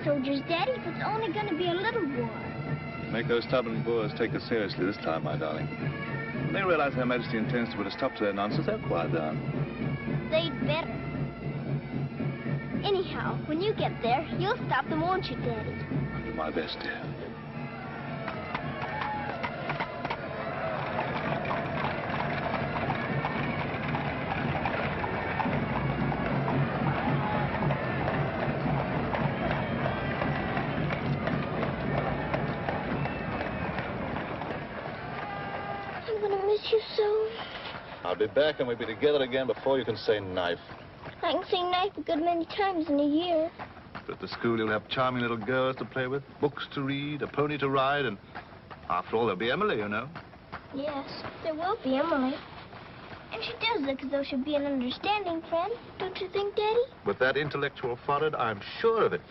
soldiers, Daddy, if it's only going to be a little war. Make those stubborn Boers take us seriously this time, my darling. When they realize Her Majesty intends to put a stop to their nonsense, they'll quiet down. They'd better. Anyhow, when you get there, you'll stop them, won't you, Daddy? I'll do my best, dear. I'm going to miss you so. I'll be back and we'll be together again before you can say knife. I can say knife a good many times in a year. But at the school you'll have charming little girls to play with, books to read, a pony to ride, and after all there'll be Emily, you know. Yes, there will be Emily. And she does look as though she'd be an understanding friend, don't you think, Daddy? With that intellectual forehead, I'm sure of it.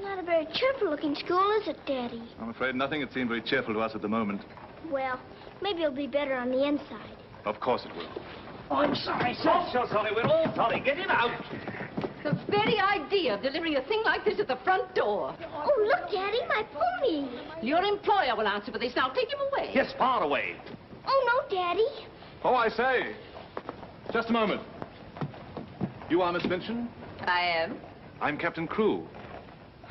Not a very cheerful-looking school, is it, Daddy? I'm afraid nothing had seemed very cheerful to us at the moment. Well, maybe it'll be better on the inside. Of course it will. Oh, I'm sorry, sir. So sorry. We're all sorry. Get him out. The very idea of delivering a thing like this at the front door. Oh, look, Daddy, my pony. Your employer will answer for this. Now, take him away. Yes, far away. Oh, no, Daddy. Oh, I say. Just a moment. You are Miss Minchin? I am. I'm Captain Crewe.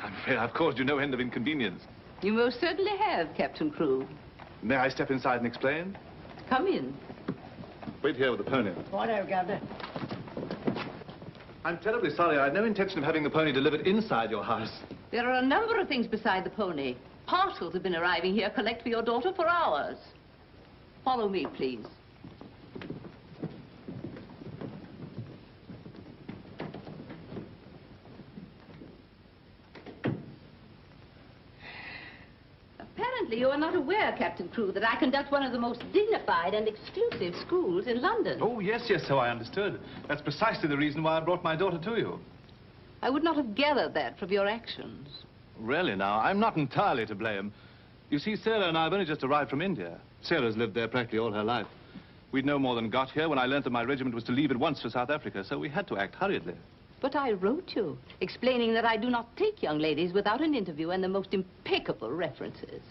I'm afraid I've caused you no end of inconvenience. You most certainly have, Captain Crewe. May I step inside and explain? Come in. Wait here with the pony. Whatever, Governor. I'm terribly sorry. I had no intention of having the pony delivered inside your house. There are a number of things beside the pony. Parcels have been arriving here collect for your daughter for hours. Follow me, please. Apparently, you are not aware, Captain Crewe, that I conduct one of the most dignified and exclusive schools in London. Oh, yes, yes, so I understood. That's precisely the reason why I brought my daughter to you. I would not have gathered that from your actions. Really, now, I'm not entirely to blame. You see, Sara and I have only just arrived from India. Sara's lived there practically all her life. We'd no more than got here when I learned that my regiment was to leave at once for South Africa, so we had to act hurriedly. But I wrote you, explaining that I do not take young ladies without an interview and the most impeccable references.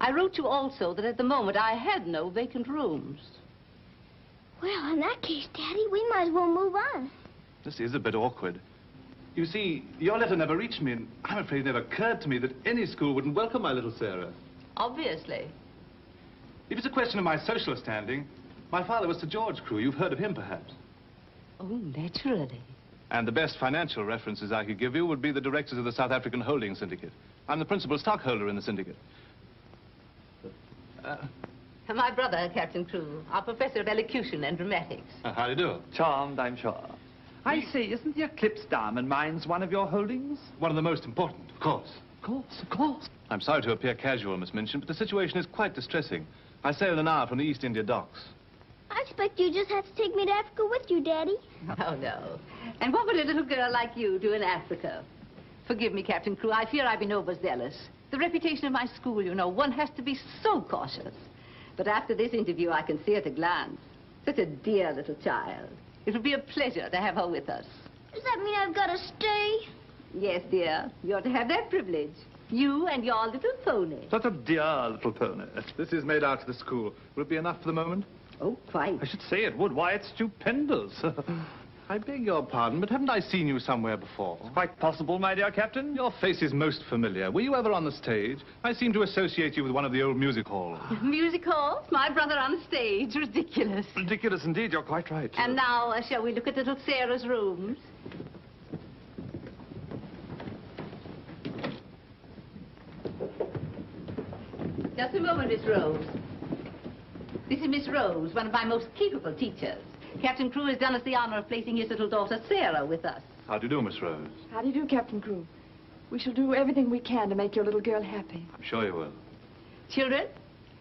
I wrote you also that at the moment I had no vacant rooms. Well, in that case, Daddy, we might as well move on. This is a bit awkward. You see, your letter never reached me, and I'm afraid it never occurred to me that any school wouldn't welcome my little Sara. Obviously. If it's a question of my social standing, my father was Sir George Crewe. You've heard of him, perhaps. Oh, naturally. And the best financial references I could give you would be the directors of the South African Holding Syndicate. I'm the principal stockholder in the syndicate. My brother, Captain Crewe, our professor of elocution and dramatics. How do you do? Charmed, I'm sure. I say, isn't the Eclipse Diamond Mines one of your holdings? One of the most important, of course. Of course, of course. I'm sorry to appear casual, Miss Minchin, but the situation is quite distressing. I sail in an hour from the East India docks. I expect you just have to take me to Africa with you, Daddy. Oh, no. And what would a little girl like you do in Africa? Forgive me, Captain Crewe, I fear I've been overzealous. The reputation of my school, you know, one has to be so cautious. But after this interview, I can see at a glance. Such a dear little child. It will be a pleasure to have her with us. Does that mean I've got to stay? Yes, dear. You're to have that privilege. You and your little pony. Such a dear little pony. This is made out to the school. Will it be enough for the moment? Oh, quite. I should say it would. Why, it's stupendous. I beg your pardon, but haven't I seen you somewhere before? Quite possible, my dear Captain. Your face is most familiar. Were you ever on the stage? I seem to associate you with one of the old music halls. Music halls? My brother on stage. Ridiculous. Ridiculous indeed. You're quite right. And now, shall we look at little Sarah's rooms? Just a moment, Miss Rose. This is Miss Rose, one of my most capable teachers. Captain Crewe has done us the honor of placing his little daughter, Sara, with us. How do you do, Miss Rose? How do you do, Captain Crewe? We shall do everything we can to make your little girl happy. I'm sure you will. Children,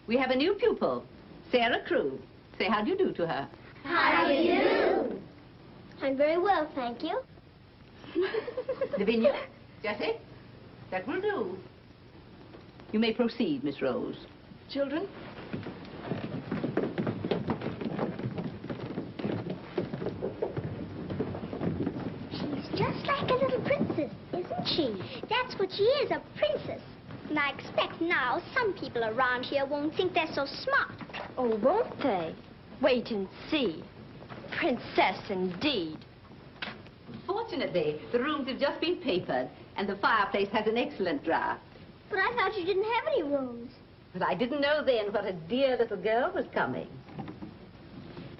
we have a new pupil, Sara Crewe. Say how do you do to her. How do you do? I'm very well, thank you. Lavinia, Jessie, that will do. You may proceed, Miss Rose. Children? She's just like a little princess, isn't she? That's what she is, a princess. And I expect now some people around here won't think they're so smart. Oh, won't they? Wait and see. Princess, indeed. Fortunately, the rooms have just been papered, and the fireplace has an excellent draft. But I thought you didn't have any rooms. But I didn't know then what a dear little girl was coming.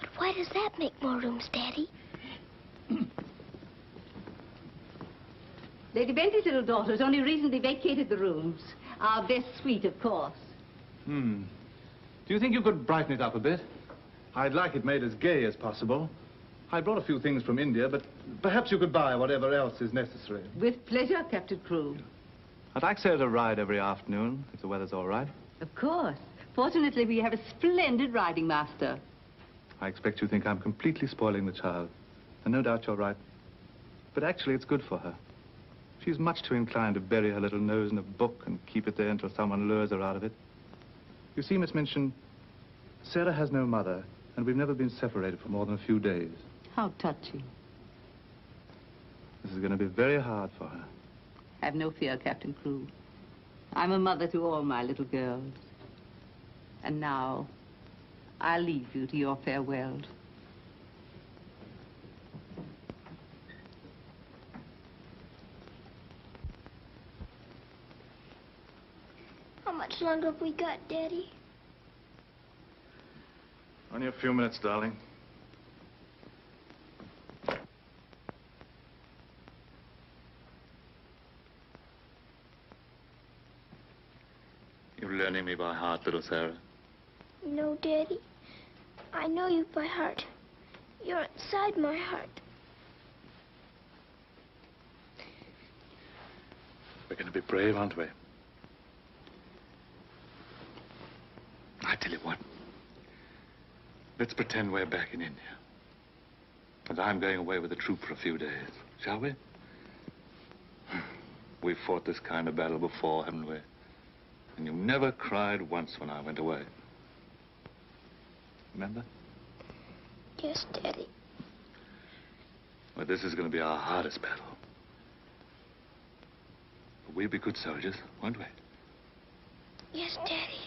But why does that make more rooms, Daddy? Lady Bentley's little daughter has only recently vacated the rooms. Our best suite, of course. Do you think you could brighten it up a bit? I'd like it made as gay as possible. I brought a few things from India, but perhaps you could buy whatever else is necessary. With pleasure, Captain Crewe. I'd like Sarah to ride every afternoon, if the weather's all right. Of course. Fortunately, we have a splendid riding master. I expect you think I'm completely spoiling the child. And no doubt you're right. But actually, it's good for her. She's much too inclined to bury her little nose in a book and keep it there until someone lures her out of it. You see, Miss Minchin, Sarah has no mother, and we've never been separated for more than a few days. How touching. This is going to be very hard for her. Have no fear, Captain Crewe. I'm a mother to all my little girls. And now, I'll leave you to your farewells. How much longer have we got, Daddy? Only a few minutes, darling. You're learning me by heart, little Sarah. No, Daddy. I know you by heart. You're inside my heart. We're going to be brave, aren't we? I tell you what. Let's pretend we're back in India. And I'm going away with the troop for a few days. Shall we? We've fought this kind of battle before, haven't we? And you never cried once when I went away. Remember? Yes, Daddy. Well, this is going to be our hardest battle. But we'll be good soldiers, won't we? Yes, Daddy.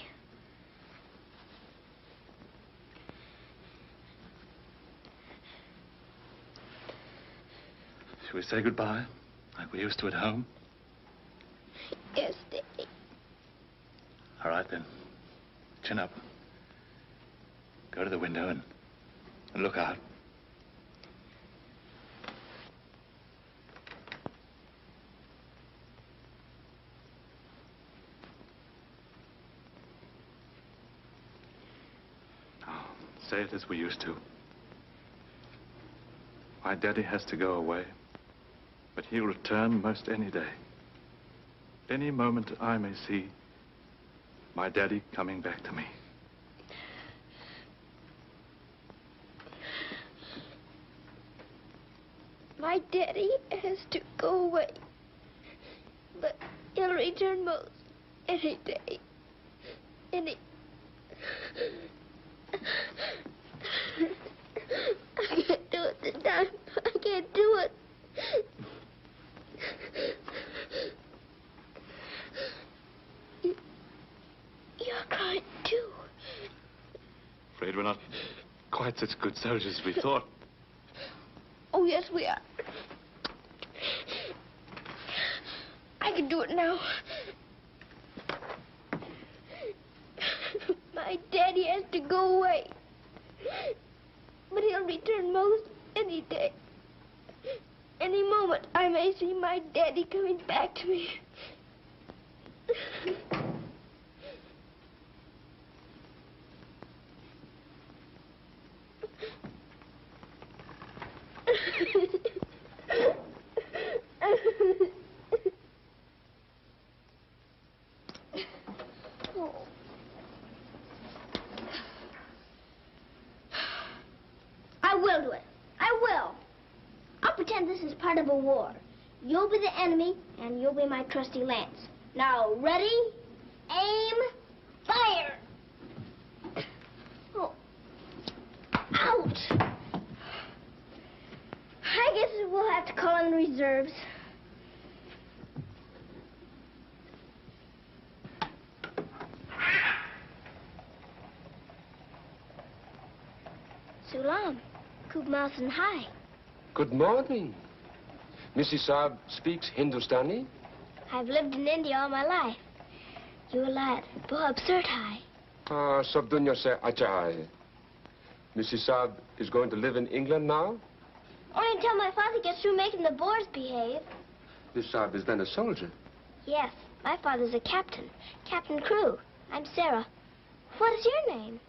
Shall we say goodbye, like we used to at home? Yes, Daddy. All right, then. Chin up. Go to the window and look out. Now, say it as we used to. My daddy has to go away, but he'll return most any day. Any moment I may see my daddy coming back to me. My daddy has to go away, but he'll return most any day. I can't do it this time. I can't do it. You're crying too. Afraid we're not quite such good soldiers as we thought. Oh, yes, we are. I can do it now. My daddy has to go away. But he'll return most any day. Any moment, I may see my daddy coming back to me. I will do it. I will. I'll pretend this is part of a war. You'll be the enemy, and you'll be my trusty lance. Now, ready, aim, fire! Oh. Ouch! I guess we'll have to call in the reserves. Sulam, Kubmas and Hai. Good morning. Mrs. Saab speaks Hindustani? I've lived in India all my life. You lad, bahut absurd hai. Ah, sab dunya se acha hai. Mrs. Saab is going to live in England now? Only until my father gets through making the Boers behave. Miss Saab is then a soldier. Yes, my father's a captain. Captain Crewe. I'm Sara. What is your name?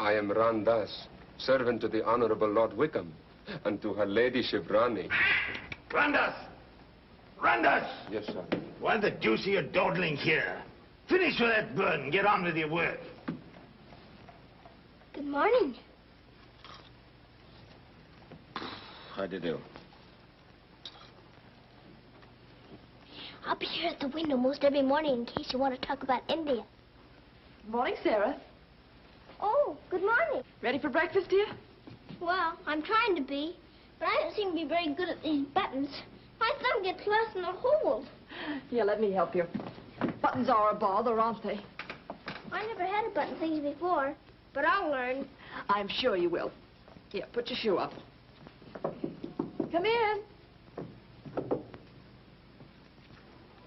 I am Randas, servant to the Honorable Lord Wickham, and to her ladyship Rani. Randas! Randas! Yes, sir. Why the deuce are you dawdling here? Finish with that bird and get on with your work. Good morning. How do you do? I'll be here at the window most every morning in case you want to talk about India. Good morning, Sarah. Oh, good morning. Ready for breakfast, dear? Well, I'm trying to be, but I don't seem to be very good at these buttons. My thumb gets lost in the hole. Here, let me help you. Buttons are a bother, aren't they? I never had to button things before, but I'll learn. I'm sure you will. Here, put your shoe up. Come in.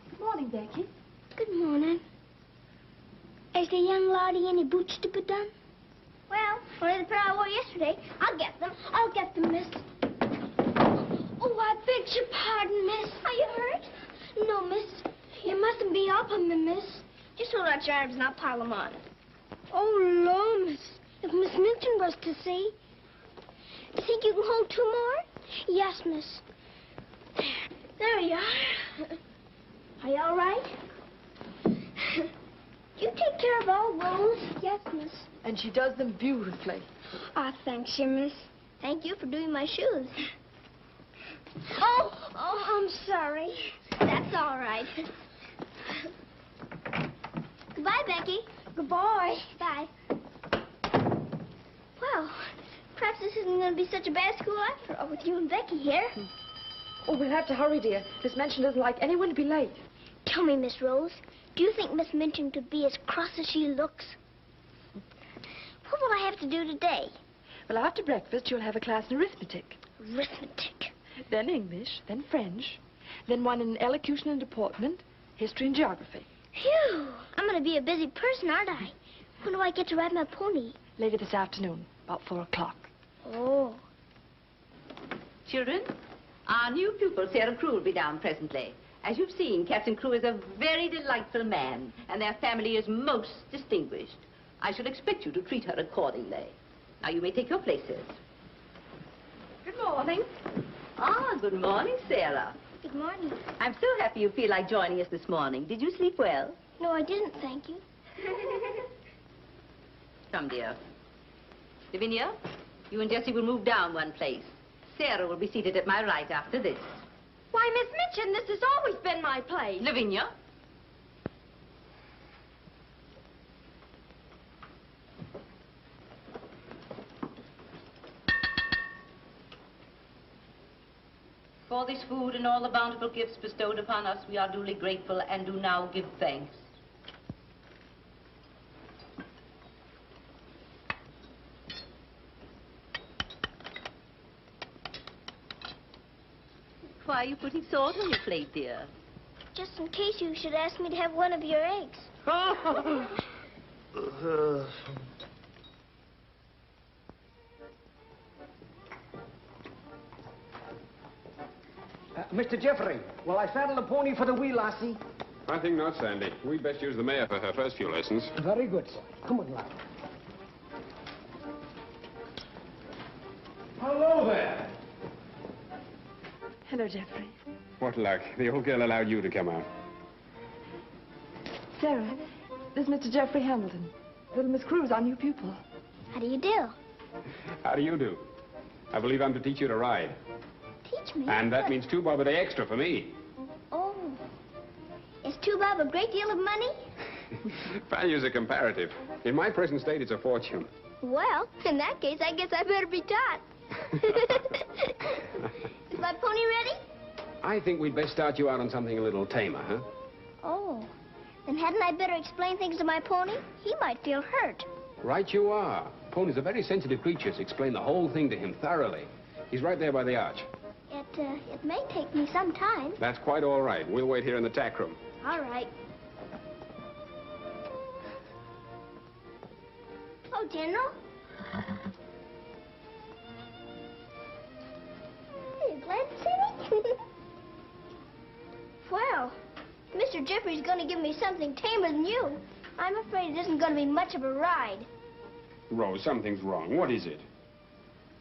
Good morning, Becky. Good morning. Is the young laddie any boots to be done? Well, only the pair I wore yesterday. I'll get them. I'll get them, miss. Oh, I beg your pardon, miss. Are you hurt? No, miss. You mustn't be up on me, miss. Just hold out your arms and I'll pile them on. Oh, Lord, miss. If Miss Minchin was to see. You think you can hold two more? Yes, miss. There you are. Are you all right? You take care of all those? Yes, miss. And she does them beautifully. Ah, thanks, you, miss. Thank you for doing my shoes. Oh, I'm sorry. That's all right. Goodbye, Becky. Goodbye. Bye. Well, perhaps this isn't going to be such a bad school after all with you and Becky here. Oh, we'll have to hurry, dear. Miss Minchin doesn't like anyone to be late. Tell me, Miss Rose, do you think Miss Minchin could be as cross as she looks? What will I have to do today? Well, after breakfast, you'll have a class in arithmetic. Arithmetic. Then English, then French, then one in elocution and deportment, history and geography. Phew! I'm going to be a busy person, aren't I? When do I get to ride my pony? Later this afternoon, about 4 o'clock. Oh. Children, our new pupil, Cesar Crewe, will be down presently. As you've seen, Captain Crewe is a very delightful man, and their family is most distinguished. I should expect you to treat her accordingly. Now, you may take your places. Good morning. Ah, good morning, Sarah. Good morning. I'm so happy you feel like joining us this morning. Did you sleep well? No, I didn't, thank you. Come, dear. Lavinia, you and Jessie will move down one place. Sarah will be seated at my right after this. Why, Miss Minchin, this has always been my place. Lavinia. For this food and all the bountiful gifts bestowed upon us, we are duly grateful and do now give thanks. Why are you putting salt on your plate, dear? Just in case you should ask me to have one of your eggs. Mr. Jeffrey, will I saddle the pony for the wee lassie? I think not, Sandy. We'd best use the mare for her first few lessons. Very good, sir. Come on, lad. Hello there. Hello, Jeffrey. What luck. The old girl allowed you to come out. Sarah, this is Mr. Jeffrey Hamilton. Little Miss Crewe's our new pupil. How do you do? How do you do? I believe I'm to teach you to ride. Teach me. And that means 2 bob a day extra for me. tube have a great deal of money? Values are comparative. In my present state, it's a fortune. Well, in that case, I guess I better be taught. Is my pony ready? I think we'd best start you out on something a little tamer, huh? Oh, then hadn't I better explain things to my pony? He might feel hurt. Right you are. Ponies are very sensitive creatures. Explain the whole thing to him thoroughly. He's right there by the arch. It may take me some time. That's quite all right. We'll wait here in the tack room. All right. Oh, General. Are you glad to see me? Well, Mr. Jeffrey's going to give me something tamer than you. I'm afraid it isn't going to be much of a ride. Rose, something's wrong. What is it?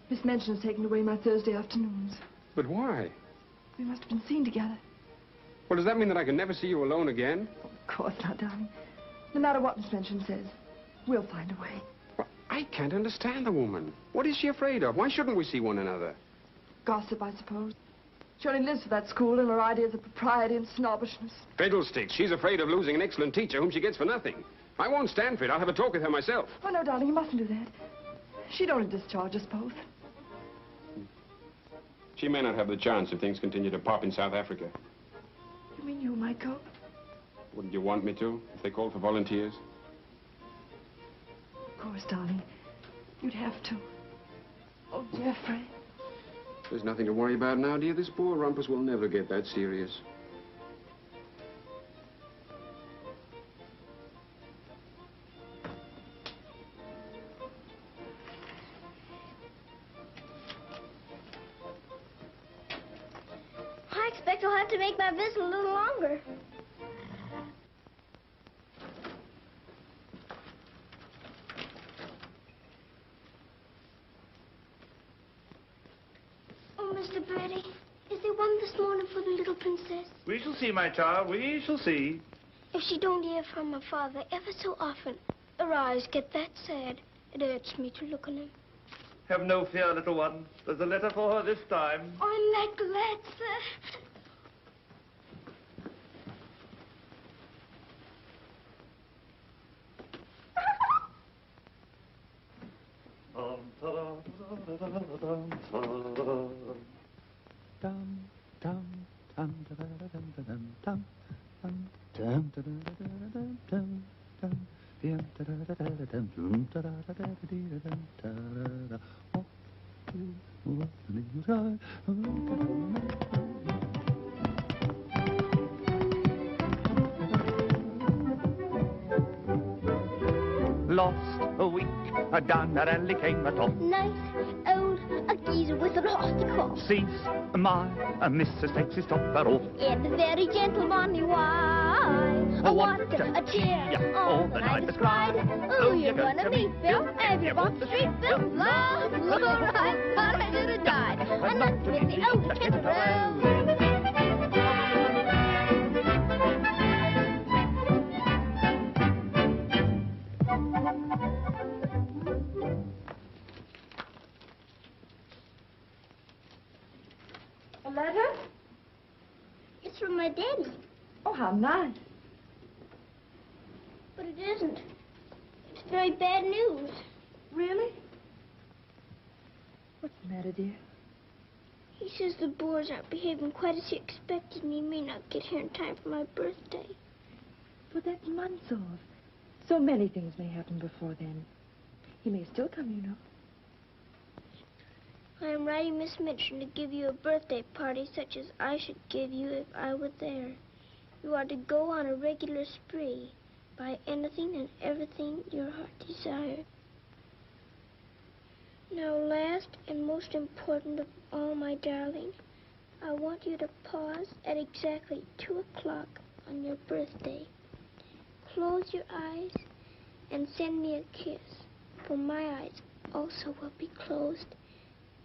Miss Minchin has taken away my Thursday afternoons. But why? We must have been seen together. Well, does that mean that I can never see you alone again? Of course not, darling. No matter what Miss Minchin says, we'll find a way. Well, I can't understand the woman. What is she afraid of? Why shouldn't we see one another? Gossip, I suppose. She only lives for that school and her ideas of propriety and snobbishness. Fiddlesticks. She's afraid of losing an excellent teacher whom she gets for nothing. I won't stand for it. I'll have a talk with her myself. Oh, no, darling, you mustn't do that. She'd only discharge us both. She may not have the chance if things continue to pop in South Africa. You mean you might go? Wouldn't you want me to, if they called for volunteers? Of course, darling. You'd have to. Oh, Jeffrey. There's nothing to worry about now, dear. This poor rumpus will never get that serious. I expect I'll have to make my visit a little longer. Oh, Mr. Birdie, is there one this morning for the little princess? We shall see, my child. We shall see. If she don't hear from her father ever so often, her eyes get that sad. It hurts me to look on him. Have no fear, little one. There's a letter for her this time. I'm that glad, sir. Lost a week, down that alley came a top. Nice old geezer with a rusty cross. Sees my missus takes his topper off. In a very gentlemanly way. What a cheer all the night was cried. Oh, you're gonna meet Bill if you want the street Bill. Lord, I thought I should have died. I'm not to miss the old kid road. A letter? It's from my daddy. Oh, how nice. But it isn't. It's very bad news. Really? What's the matter, dear? He says the Boers aren't behaving quite as he expected, and he may not get here in time for my birthday. But that's months off. So many things may happen before then. He may still come, you know. I am writing Miss Minchin to give you a birthday party such as I should give you if I were there. You are to go on a regular spree, buy anything and everything your heart desires. Now, last and most important of all, my darling, I want you to pause at exactly 2 o'clock on your birthday. Close your eyes and send me a kiss, for my eyes also will be closed,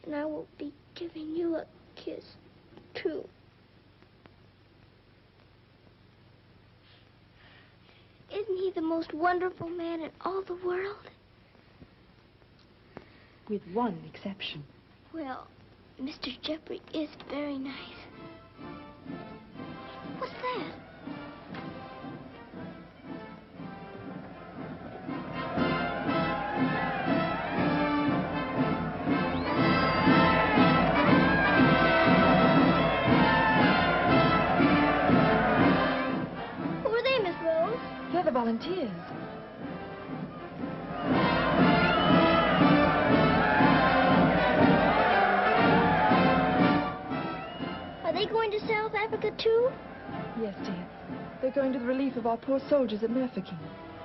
and I will be giving you a kiss, too. Isn't he the most wonderful man in all the world? With one exception. Well, Mr. Jeffrey is very nice. What's that? Africa, too? Yes, dear. They're going to the relief of our poor soldiers at Mafeking.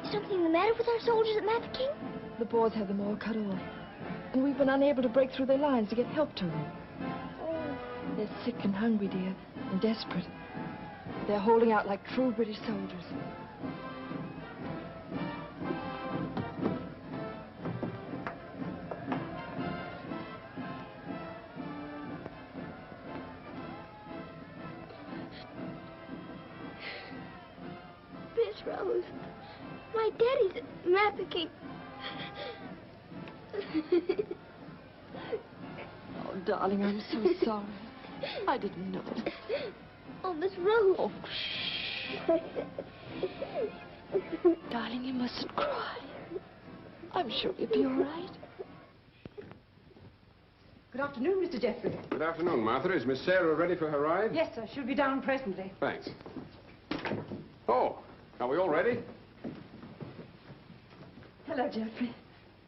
Is something the matter with our soldiers at Mafeking? The Boers had them all cut off. And we've been unable to break through their lines to get help to them. Oh. They're sick and hungry, dear, and desperate. They're holding out like true British soldiers. Miss Rose, my daddy's at Mafeking. Oh, darling, I'm so sorry. I didn't know. Oh, Miss Rose. Oh, shh. Darling, you mustn't cry. I'm sure you'll be all right. Good afternoon, Mr. Jeffrey. Good afternoon, Martha. Is Miss Sarah ready for her ride? Yes, sir. She'll be down presently. Thanks. Oh, are we all ready? Hello, Jeffrey.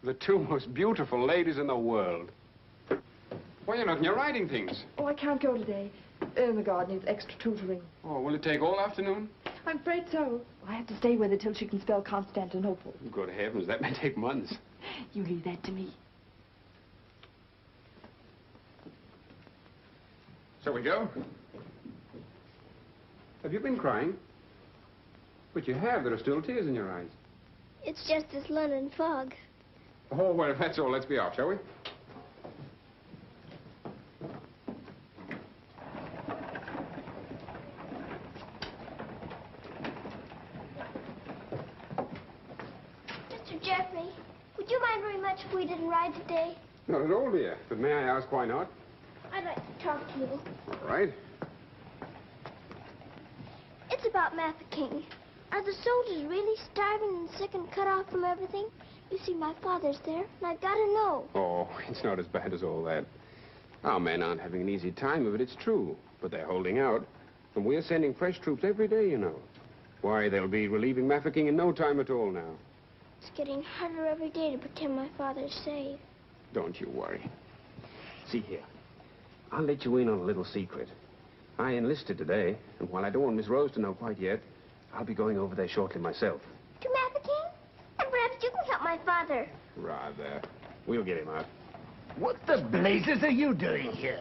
The two most beautiful ladies in the world. Why, you're not in your riding things. Oh, I can't go today. Ermengarde needs extra tutoring. Oh, will it take all afternoon? I'm afraid so. I have to stay with her till she can spell Constantinople. Good heavens, that may take months. You leave that to me. Shall we go? Have you been crying? But you have. There are still tears in your eyes. It's just this London fog. Oh, well, if that's all, let's be off, shall we? Mr. Jeffrey, would you mind very much if we didn't ride today? Not at all, dear. But may I ask why not? I'd like to talk to you. All right. It's about Mafeking. Are the soldiers really starving and sick and cut off from everything? You see, my father's there, and I've got to know. Oh, it's not as bad as all that. Our men aren't having an easy time of it, it's true. But they're holding out. And we're sending fresh troops every day, you know. Why, they'll be relieving Mafeking in no time at all now. It's getting harder every day to pretend my father's safe. Don't you worry. See here. I'll let you in on a little secret. I enlisted today, and while I don't want Miss Rose to know quite yet, I'll be going over there shortly myself. To Mafeking? And perhaps you can help my father. Rather. We'll get him out. What the blazes are you doing here?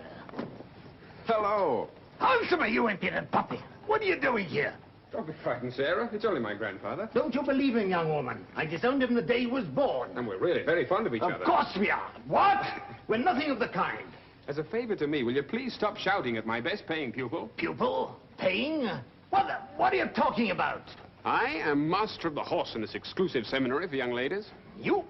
Hello. Answer, you impudent puppy. What are you doing here? Don't be frightened, Sarah. It's only my grandfather. Don't you believe him, young woman? I disowned him the day he was born. And we're really very fond of each other. Of course we are. What? We're nothing of the kind. As a favor to me, will you please stop shouting at my best-paying pupil? Pupil? Paying? What are you talking about? I am master of the horse in this exclusive seminary for young ladies. You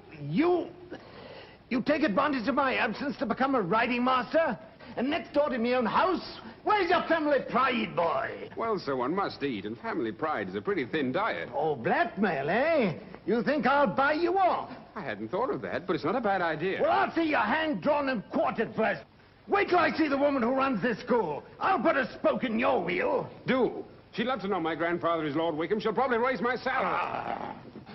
take advantage of my absence to become a riding master? And next door to my own house? Where's your family pride, boy? Well, sir, one must eat, and family pride is a pretty thin diet. Oh, blackmail, eh? You think I'll buy you off? I hadn't thought of that, but it's not a bad idea. Well, I'll see your hand drawn and quartered first. Wait till I see the woman who runs this school. I'll put a spoke in your wheel. Do. She'd love to know my grandfather is Lord Wickham. She'll probably raise my salary.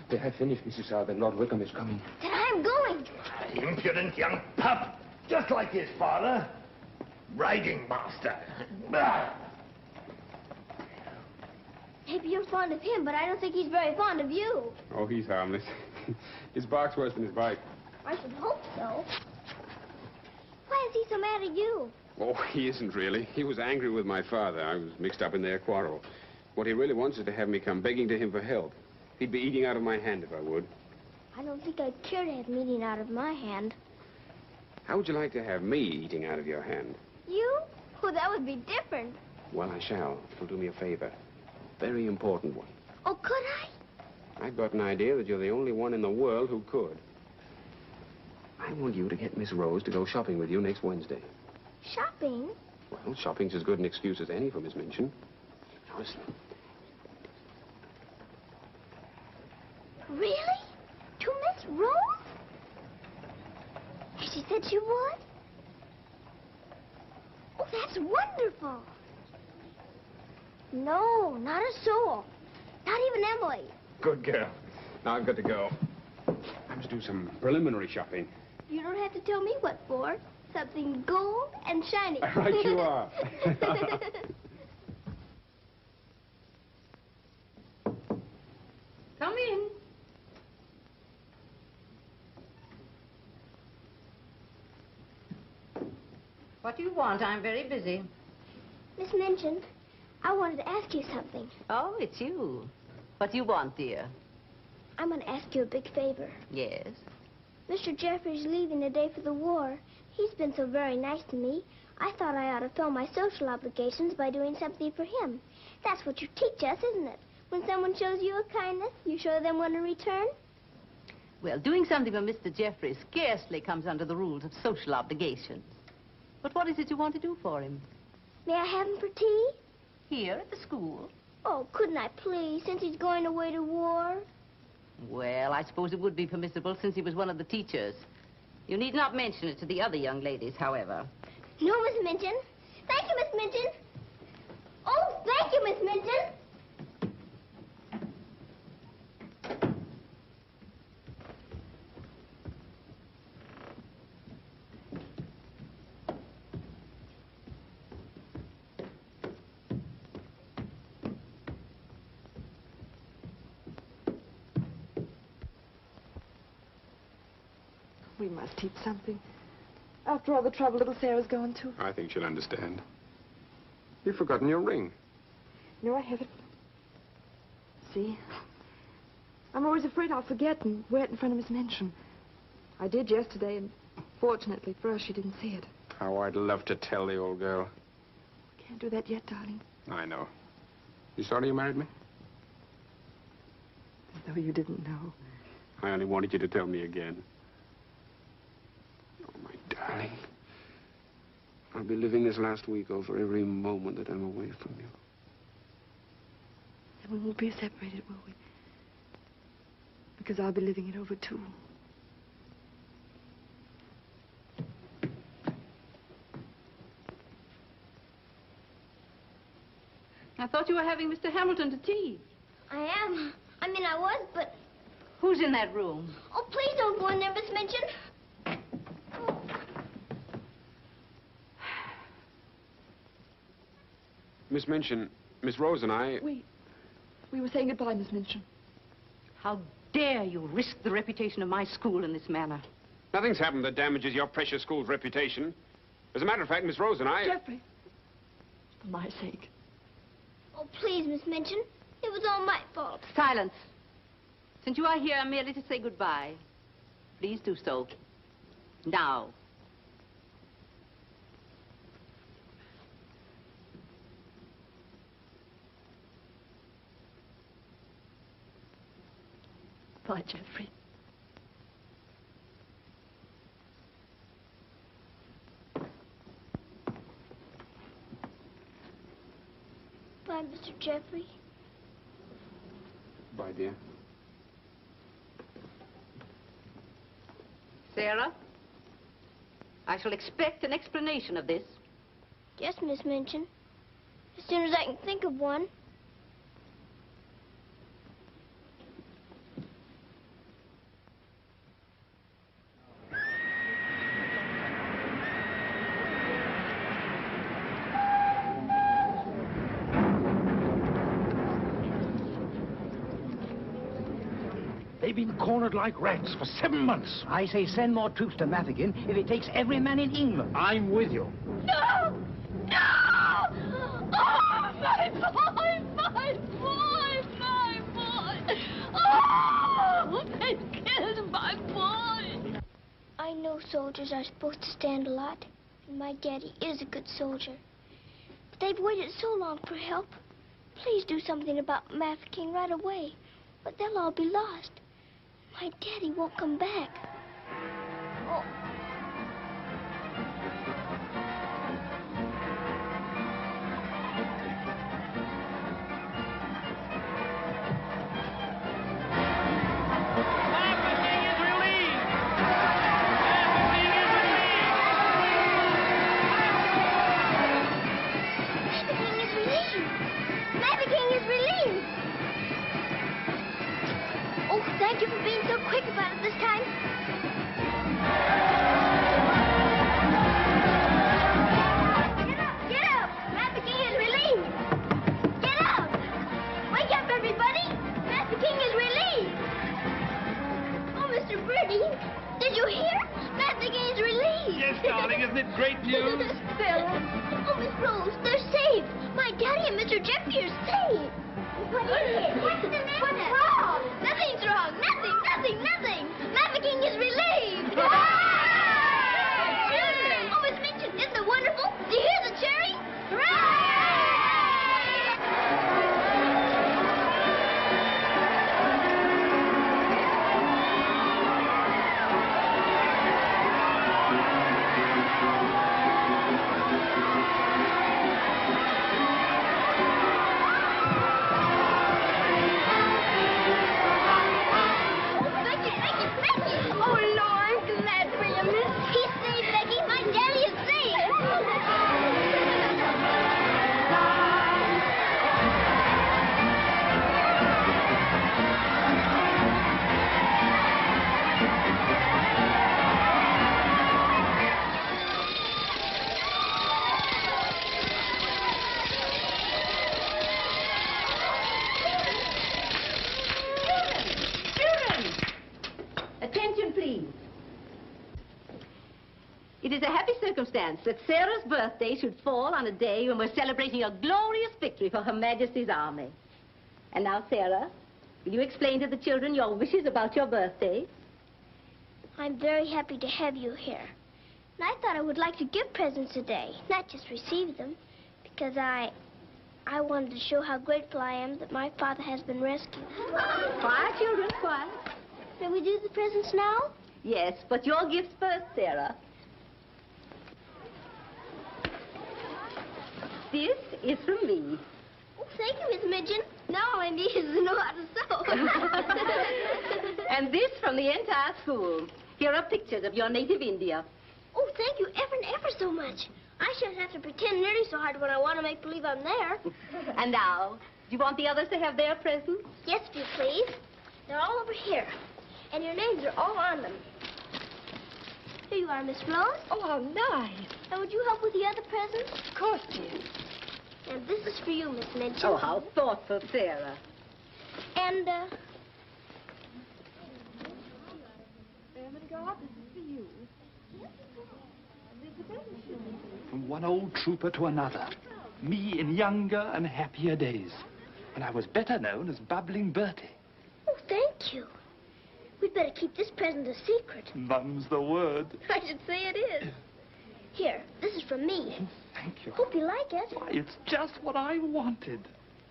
They have finished, Mrs. Sara. Then Lord Wickham is coming. Then I'm going. Impudent young pup. Just like his father. Riding master. Maybe you're fond of him, but I don't think he's very fond of you. Oh, he's harmless. His bark's worse than his bite. I should hope so. Why is he so mad at you? Oh, he isn't really. He was angry with my father. I was mixed up in their quarrel. What he really wants is to have me come begging to him for help. He'd be eating out of my hand if I would. I don't think I'd care to have him eating out of my hand. How would you like to have me eating out of your hand? You? Oh, that would be different. Well, I shall. It'll do me a favor. Very important one. Oh, could I? I've got an idea that you're the only one in the world who could. I want you to get Miss Rose to go shopping with you next Wednesday. Shopping? Well, shopping's as good an excuse as any for Miss Minchin. Now, listen. Really? To Miss Rose? She said she would? Oh, that's wonderful. No, not a soul. Not even Emily. Good girl. Now I've got to go. I must do some preliminary shopping. You don't have to tell me what for. Something gold and shiny. Right you are. Come in. What do you want? I'm very busy. Miss Minchin, I wanted to ask you something. Oh, it's you. What do you want, dear? I'm going to ask you a big favor. Yes? Mr. Jeffrey's leaving the day for the war. He's been so very nice to me. I thought I ought to fill my social obligations by doing something for him. That's what you teach us, isn't it? When someone shows you a kindness, you show them one in return. Well, doing something for Mr. Jeffrey scarcely comes under the rules of social obligations. But what is it you want to do for him? May I have him for tea? Here at the school? Oh, couldn't I please, since he's going away to war? Well, I suppose it would be permissible since he was one of the teachers. You need not mention it to the other young ladies, however. No, Miss Minchin. Thank you, Miss Minchin. Oh, thank you, Miss Minchin. We must eat something. After all the trouble little Sarah's gone to. I think she'll understand. You've forgotten your ring. No, I haven't. See? I'm always afraid I'll forget and wear it in front of Miss Minchin. I did yesterday, and fortunately for us, she didn't see it. How I'd love to tell the old girl. Can't do that yet, darling. I know. You sorry you married me? As though you didn't know. I only wanted you to tell me again. Oh, my darling. I'll be living this last week over every moment that I'm away from you. And we won't be separated, will we? Because I'll be living it over, too. I thought you were having Mr. Hamilton to tea. I am. I mean, I was, but... Who's in that room? Oh, please don't go in there, Miss Minchin. Oh. Miss Minchin, Miss Rose and I... We were saying goodbye, Miss Minchin. How dare you risk the reputation of my school in this manner? Nothing's happened that damages your precious school's reputation. As a matter of fact, Miss Rose and I... Jeffrey, for my sake. Oh, please, Miss Minchin. It was all my fault. Silence. Since you are here merely to say goodbye, please do so. Now. Bye, Jeffrey. Bye, Mr. Jeffrey. Bye, dear. Sarah, I shall expect an explanation of this. Yes, Miss Minchin. As soon as I can think of one. They've been cornered like rats for 7 months. I say send more troops to Mafeking if it takes every man in England. I'm with you. No! No! Oh, my boy! My boy! My boy! Oh! They killed my boy! I know soldiers are supposed to stand a lot, and my daddy is a good soldier. But they've waited so long for help. Please do something about Mafeking right away, but they'll all be lost. My daddy won't come back. Oh. Thank you for being so quick about it this time. darling. Isn't it great news? Sarah. Oh, Miss Rose, they're saved. My daddy and Mr. Jeffrey are saved. What is it? What's wrong? Nothing's wrong. Nothing. Mafeking is relieved. Children. Oh, Miss Minchin, isn't it wonderful? Do you hear the cheering? Hooray! It is a happy circumstance that Sarah's birthday should fall on a day when we're celebrating a glorious victory for Her Majesty's army. And now, Sarah, will you explain to the children your wishes about your birthday? I'm very happy to have you here. And I thought I would like to give presents today, not just receive them, because I wanted to show how grateful I am that my father has been rescued. Quiet, children, quiet. Shall we do the presents now? Yes, but your gifts first, Sarah. This is from me. Oh, thank you, Miss Minchin. Now all I need is to know how to sew. And this from the entire school. Here are pictures of your native India. Oh, thank you ever and ever so much. I shouldn't have to pretend nearly so hard when I want to make believe I'm there. And now, do you want the others to have their presents? Yes, if you please. They're all over here. And your names are all on them. Here you are, Miss Rose. Oh, how nice. And would you help with the other presents? Of course, dear. And this is for you, Miss Minchin. Oh, how thoughtful, Sarah. And, There we go. This is for you. From one old trooper to another. Me in younger and happier days. When I was better known as Bubbling Bertie. oh, thank you. We'd better keep this present a secret. Mum's the word. I should say it is. Here, this is from me. Thank you. Hope you like it. Why, it's just what I wanted.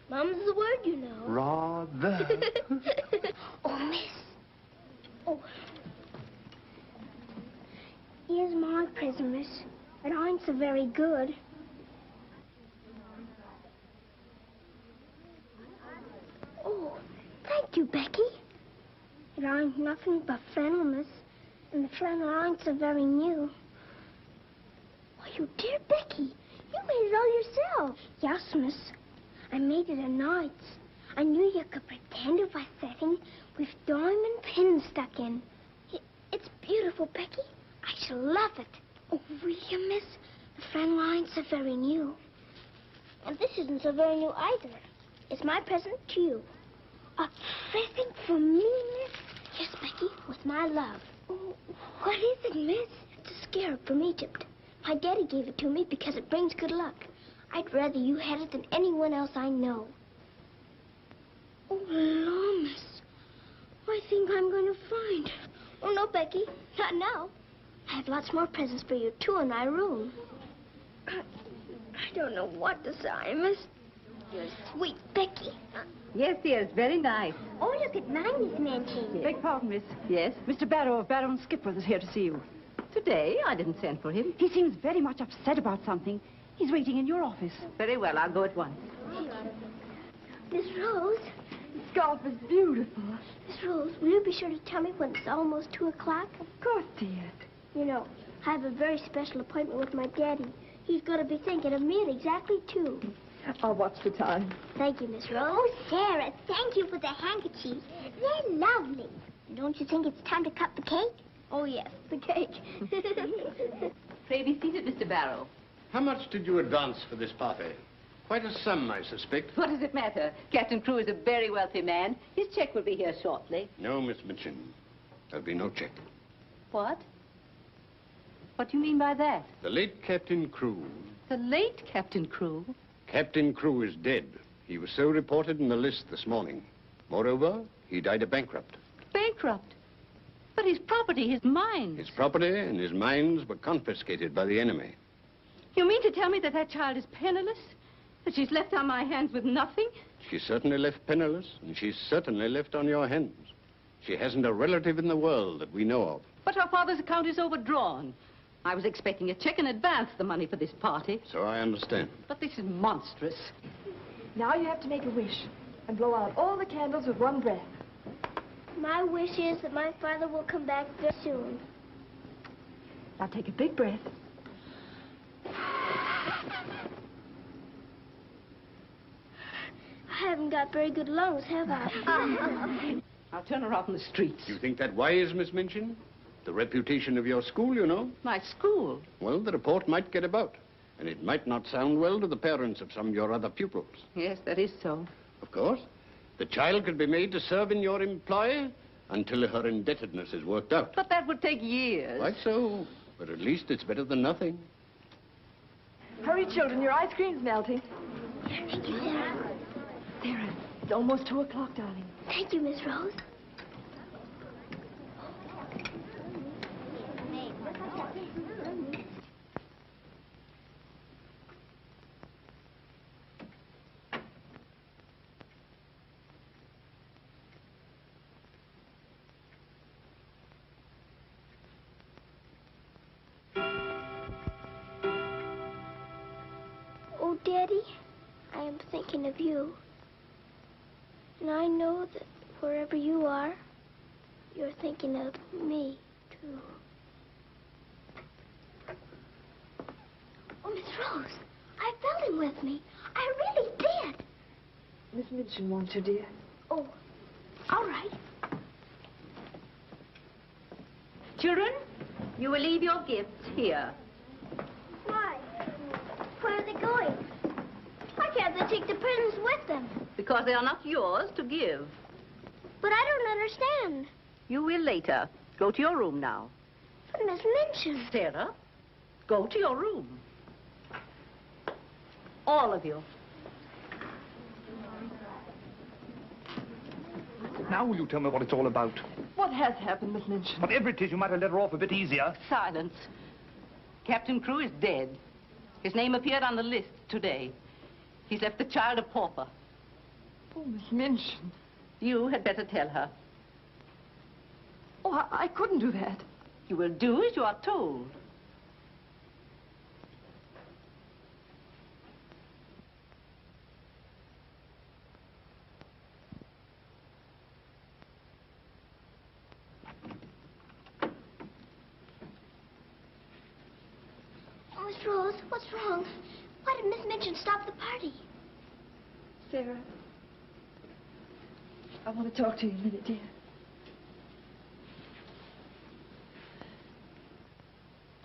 Mum's the word, you know. Rather. Oh, miss. Oh. Here's my present, miss. But I ain't so very good. Oh, thank you, Becky. It ain't nothing but flannel, miss. And the flannel ain't so very new. Oh, you dear Becky. You made it all yourself. Yes, miss. I made it at nights. I knew you could pretend it was setting with diamond pins stuck in. It's beautiful, Becky. I shall love it. Oh, will you, miss? The flannel ain't so very new. And this isn't so very new either. It's my present to you. A present for me, miss? Yes, Becky, with my love. Oh, what is it, miss? It's a scarab from Egypt. My daddy gave it to me because it brings good luck. I'd rather you had it than anyone else I know. Oh, Lord, miss. I think I'm going to find it. Oh, no, Becky. Not now. I have lots more presents for you, too, in my room. I don't know what to say, miss. You're sweet, Becky. Yes, dear, it's very nice. Oh, look at mine, Miss Minchin. Beg pardon, miss. Yes? Mr. Barrow of Barrow and Skipworth is here to see you. Today, I didn't send for him. He seems very much upset about something. He's waiting in your office. Very well, I'll go at once. Miss Rose. The scarf is beautiful. Miss Rose, will you be sure to tell me when it's almost 2 o'clock? Of course, dear. You know, I have a very special appointment with my daddy. He's going to be thinking of me at exactly 2. I'll watch the time. Thank you, Miss Rose. Oh, Sarah, thank you for the handkerchiefs. They're lovely. Don't you think it's time to cut the cake? Oh, yes, the cake. Pray be seated, Mr. Barrow. How much did you advance for this party? Quite a sum, I suspect. What does it matter? Captain Crewe is a very wealthy man. His check will be here shortly. No, Miss Minchin. There'll be no check. What What do you mean by that? The late Captain Crewe. The late Captain Crewe? Captain Crewe is dead. He was so reported in the list this morning. Moreover, he died a bankrupt. Bankrupt? But his property, his mines. His property and his mines were confiscated by the enemy. You mean to tell me that that child is penniless? That she's left on my hands with nothing? She's certainly left penniless, and she's certainly left on your hands. She hasn't a relative in the world that we know of. But her father's account is overdrawn. I was expecting a check in advance, the money for this party. So I understand. But this is monstrous. Now you have to make a wish and blow out all the candles with one breath. My wish is that my father will come back very soon. Now take a big breath. I haven't got very good lungs, have I? I'll turn her out in the streets. You think that wise, Miss Minchin? The reputation of your school, you know. My school? Well, the report might get about, and it might not sound well to the parents of some of your other pupils. Yes, that is so. Of course. The child could be made to serve in your employ until her indebtedness is worked out. But that would take years. Quite so. But at least it's better than nothing. Hurry, children, your ice cream's melting. Thank you, Sarah. Sarah, it's almost 2 o'clock, darling. Thank you, Miss Rose. Oh, Daddy, I am thinking of you. And I know that wherever you are, you're thinking of me, too. Oh, Miss Rose, I felt him with me. I really did. Miss Minchin wants you, dear. Oh, all right. Children, you will leave your gifts here. Why? Where are they going? Why can't they take the presents with them? Because they are not yours to give. But I don't understand. You will later. Go to your room now. But Miss Minchin. Sarah, go to your room. All of you. Now will you tell me what it's all about? What has happened, Miss Minchin? Whatever it is, you might have let her off a bit easier. Silence. Captain Crewe is dead. His name appeared on the list today. He's left the child a pauper. Oh, Miss Minchin. You had better tell her. Oh, I couldn't do that. You will do as you are told. Oh, Miss Rose, what's wrong? Why did Miss Minchin stop the party? Sarah, I want to talk to you a minute, dear.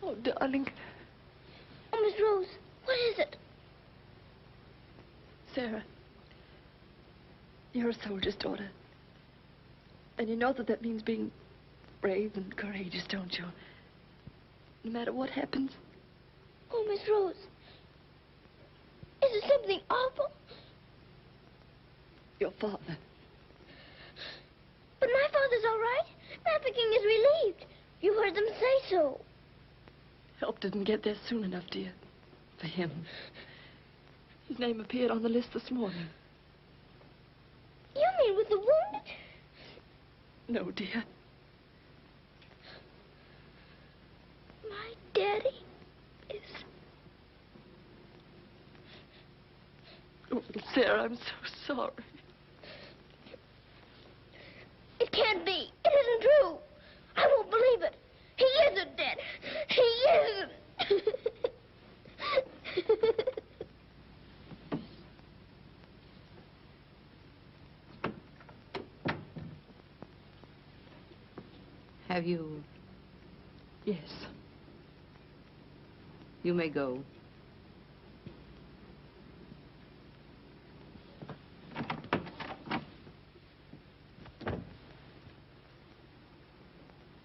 Oh, darling. Oh, Miss Rose, what is it? Sarah, you're a soldier's daughter. And you know that that means being brave and courageous, don't you? No matter what happens. Oh, Miss Rose, is it something awful? Your father. But my father's all right. Mafeking is relieved. You heard them say so. Help didn't get there soon enough, dear. For him. His name appeared on the list this morning. You mean with the wounded? No, dear. My daddy is... Oh, Sarah, I'm so sorry. It can't be. It isn't true. I won't believe it. He isn't dead. He isn't. Have you? Yes. You may go.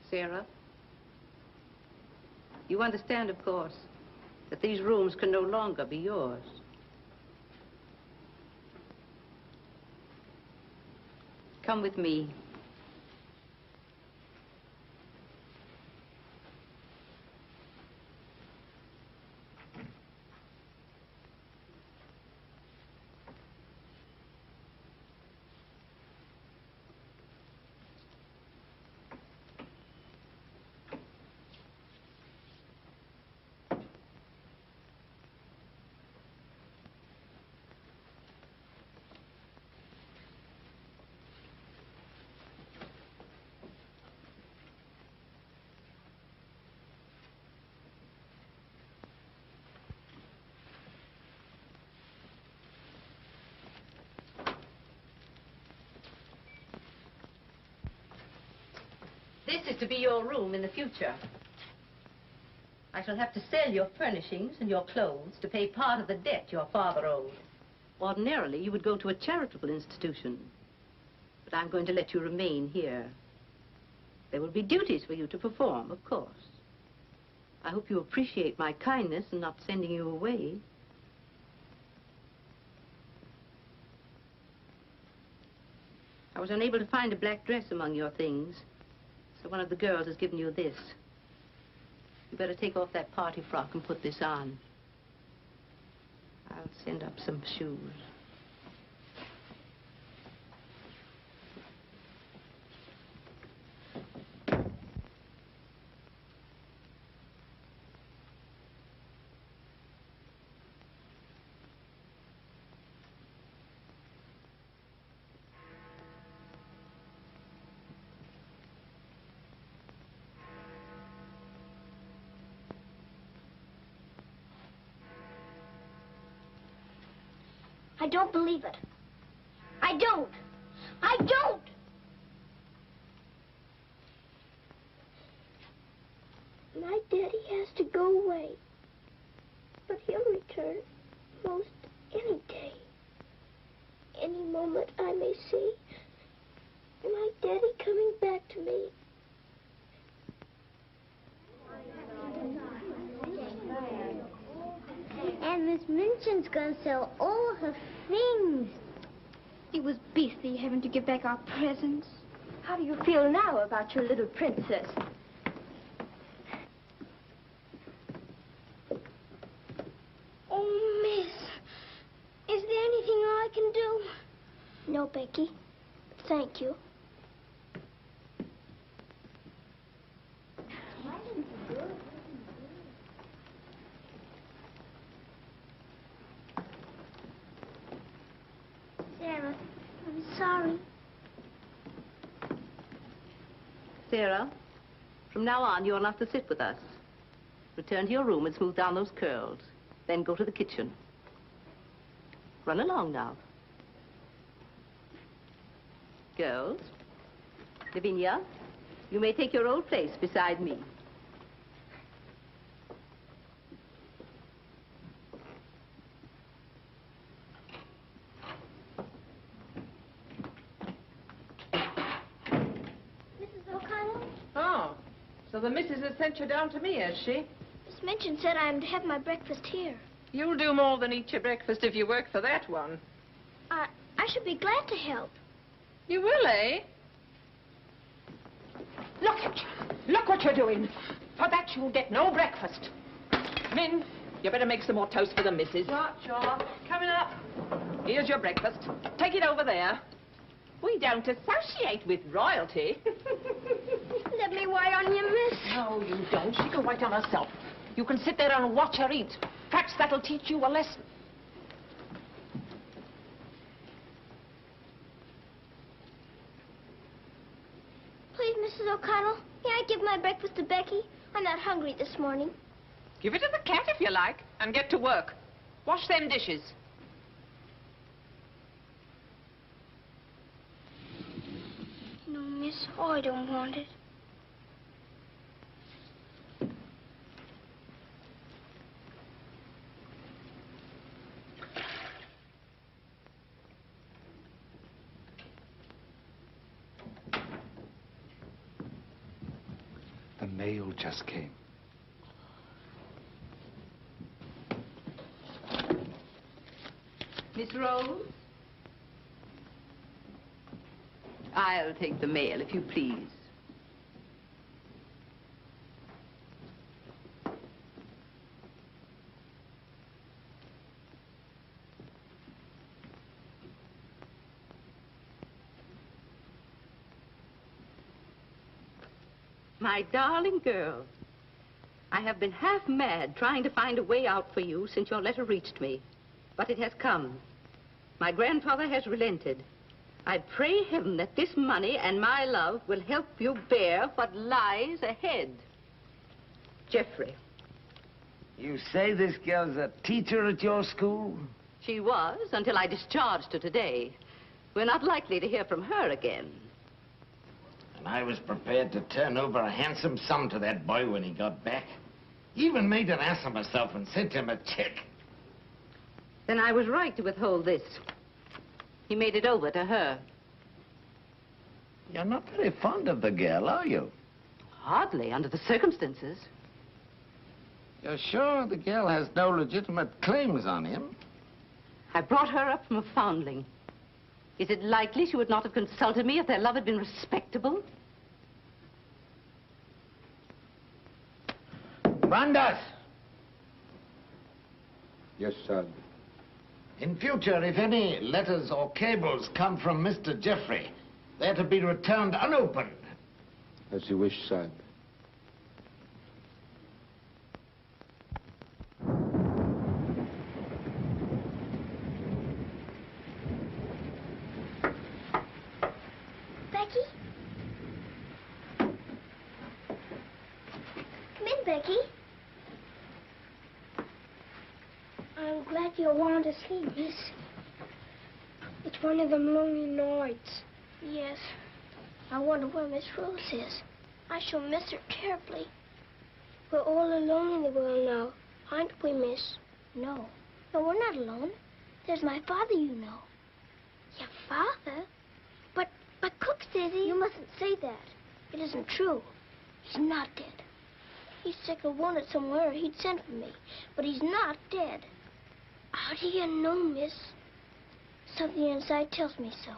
Sarah, you You understand, of course, that these rooms can no longer be yours. Come with me. This is to be your room in the future. I shall have to sell your furnishings and your clothes to pay part of the debt your father owed. Ordinarily, you would go to a charitable institution. But I'm going to let you remain here. There will be duties for you to perform, of course. I hope you appreciate my kindness in not sending you away. I was unable to find a black dress among your things. So one of the girls has given you this. You better take off that party frock and put this on. I'll send up some shoes. I don't believe it. I don't. I don't! My daddy has to go away. But he'll return most any day. Any moment I may see my daddy coming back to me. And Miss Minchin's gonna sell all her things. It was beastly having to give back our presents. How do you feel now about your little princess? Oh, Miss, is there anything I can do? No, Becky. Thank you. Sarah, I'm sorry. Sarah, from now on, you'll have to sit with us. Return to your room and smooth down those curls. Then go to the kitchen. Run along now. Girls, Lavinia, you may take your old place beside me. So the missus has sent you down to me, has she? Miss Minchin said I am to have my breakfast here. You'll do more than eat your breakfast if you work for that one. I should be glad to help. You will, eh? Look at you. Look what you're doing. For that you'll get no breakfast. Min, you better make some more toast for the missus. Sure. Coming up. Here's your breakfast. Take it over there. We don't associate with royalty. Let me wait on you, miss. No, you don't. She can wait on herself. You can sit there and watch her eat. Perhaps that'll teach you a lesson. Please, Mrs. O'Connell, may I give my breakfast to Becky? I'm not hungry this morning. Give it to the cat if you like, and get to work. Wash them dishes. No, miss, I don't want it. The mail just came. Miss Rose? I'll take the mail, if you please. My darling girl, I have been half mad trying to find a way out for you since your letter reached me. But it has come. My grandfather has relented. I pray heaven that this money and my love will help you bear what lies ahead. Geoffrey. You say this girl's a teacher at your school? She was, until I discharged her today. We're not likely to hear from her again. And I was prepared to turn over a handsome sum to that boy when he got back. Even made an ass of myself and sent him a check. Then I was right to withhold this. He made it over to her. You're not very fond of the girl, are you? Hardly, under the circumstances. You're sure the girl has no legitimate claims on him? I brought her up from a foundling. Is it likely she would not have consulted me if their love had been respectable? Brandas! Yes, sir. In future, if any letters or cables come from Mr. Geoffrey, they're to be returned unopened. As you wish, sir. Becky? Come in, Becky. I'm glad you want to sleep, miss. It's one of them lonely nights. Yes. I wonder where Miss Rose is. I shall miss her terribly. We're all alone in the world now, aren't we, miss? No. No, we're not alone. There's my father, you know. Your father? But Cook says he... You mustn't say that. It isn't true. He's not dead. He's sick or wounded somewhere. He'd send for me. But he's not dead. How do you know, miss? Something inside tells me so.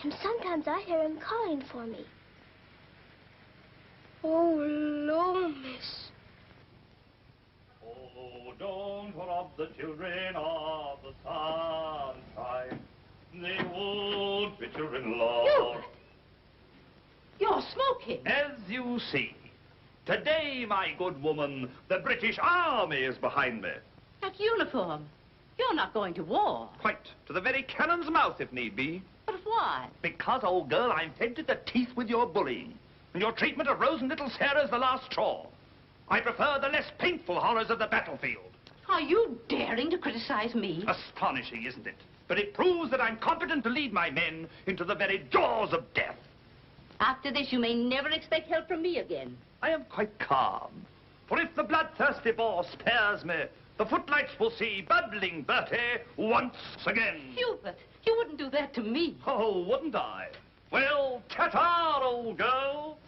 And sometimes I hear him calling for me. Oh, Lord, miss. Oh, don't rob the children of the sunshine. They won't fit your in-law. Hubert! You're smoking. As you see, today, my good woman, the British Army is behind me. That uniform. You're not going to war. Quite to the very cannon's mouth, if need be. But why? Because, old girl, I'm fed to the teeth with your bullying. And your treatment of Rose and little Sarah's the last straw. I prefer the less painful horrors of the battlefield. Are you daring to criticize me? Astonishing, isn't it? But it proves that I'm competent to lead my men into the very jaws of death. After this, you may never expect help from me again. I am quite calm. For if the bloodthirsty Boer spares me, the footlights will see bubbling Bertie once again. Hubert, you wouldn't do that to me. Oh, wouldn't I? Well, ta-ta, old girl.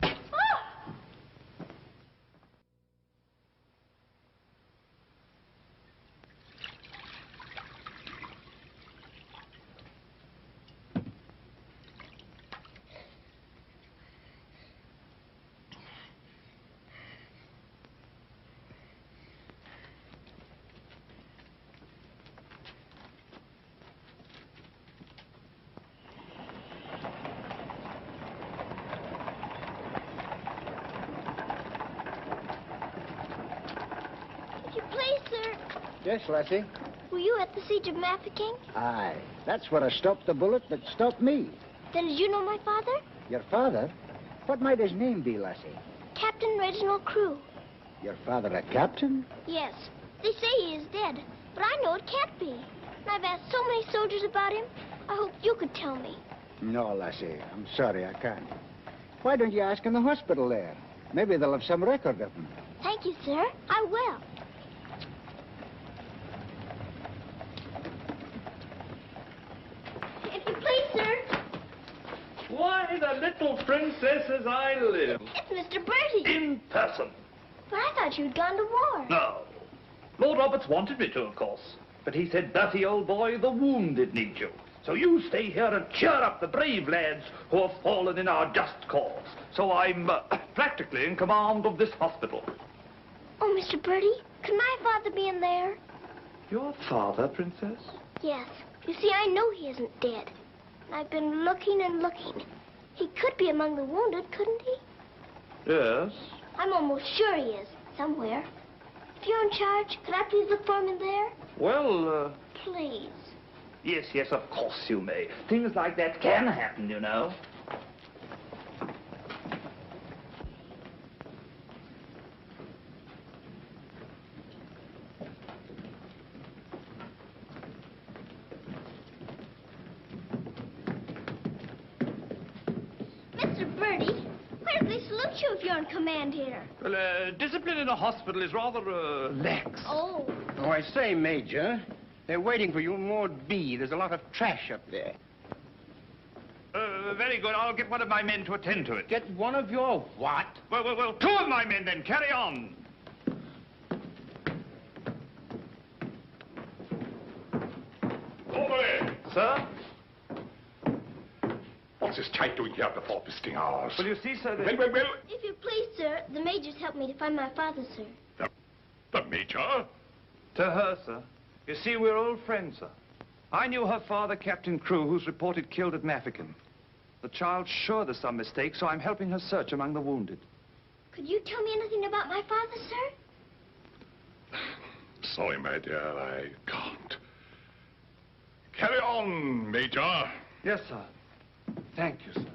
Yes, Lassie? Were you at the siege of Mafeking? Aye. That's where I stopped the bullet that stopped me. Then did you know my father? Your father? What might his name be, Lassie? Captain Reginald Crewe. Your father a captain? Yes. They say he is dead, but I know it can't be. And I've asked so many soldiers about him, I hoped you could tell me. No, Lassie. I'm sorry, I can't. Why don't you ask in the hospital there? Maybe they'll have some record of him. Thank you, sir. I will. If you please, sir. Why, the little princess as I live. It's Mr. Bertie. In person. But I thought you'd gone to war. No. Lord Roberts wanted me to, of course. But he said, Bertie, old boy, the wounded need you. So you stay here and cheer up the brave lads who have fallen in our just cause. So I'm practically in command of this hospital. Oh, Mr. Bertie, could my father be in there? Your father, Princess? Yes. You see, I know he isn't dead. I've been looking and looking. He could be among the wounded, couldn't he? Yes. I'm almost sure he is, somewhere. If you're in charge, could I please look for him in there? Well, Please. Yes, yes, of course you may. Things like that can happen, you know. Mr. Bertie, where do they salute you if you're in command here? Well, discipline in a hospital is rather, lax. Oh. Oh, I say, Major, they're waiting for you in Ward B. There's a lot of trash up there. Very good. I'll get one of my men to attend to it. Get one of your what? Well, two of my men then. Carry on. Over there. Sir? What's this type doing here before visiting hours? Well, you see, sir, Well. If you please, sir, the major's helped me to find my father, sir. The Major? To her, sir. You see, we're old friends, sir. I knew her father, Captain Crewe, who's reported killed at Mafeking. The child's sure there's some mistake, so I'm helping her search among the wounded. Could you tell me anything about my father, sir? Sorry, my dear, I can't. Carry on, Major. Yes, sir. Thank you, sir.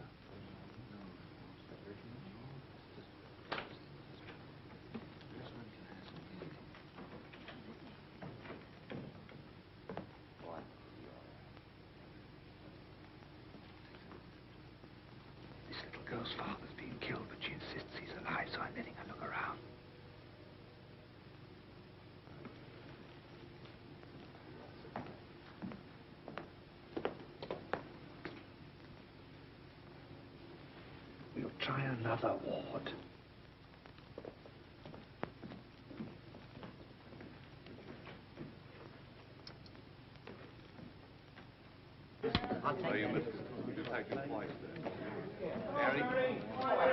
This little girl's father's been killed, but she insists he's alive, so I'm letting her look around. We'll try another ward.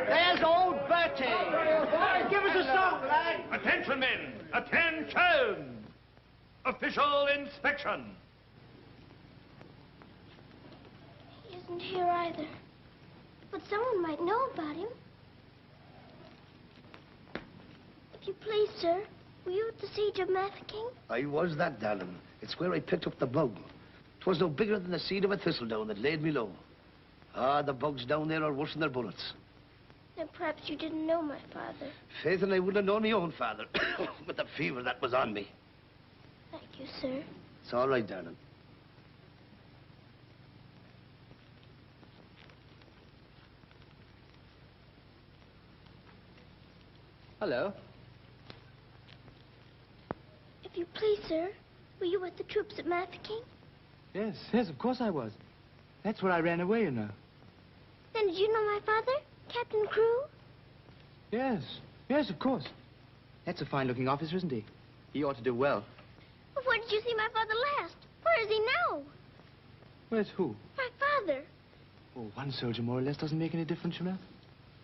There's old Bertie. Give us a song, lad. Attention, men! Attention! Official inspection. He isn't here either. But someone might know about him. If you please, sir, were you at the siege of Mafeking? I was that, darling. It's where I picked up the bug. 'Twas no bigger than the seed of a thistledown that laid me low. Ah, the bugs down there are worse than their bullets. Then perhaps you didn't know my father. Faith, and I wouldn't have known my own father with the fever that was on me. Thank you, sir. It's all right, darling. Hello. If you please, sir, were you with the troops at Mafeking? Yes, of course I was. That's where I ran away, you know. Then did you know my father, Captain Crewe? Yes, of course. That's a fine-looking officer, isn't he? He ought to do well. Well, where did you see my father last? Where is he now? Where's who? My father. Oh, one soldier more or less doesn't make any difference, you know.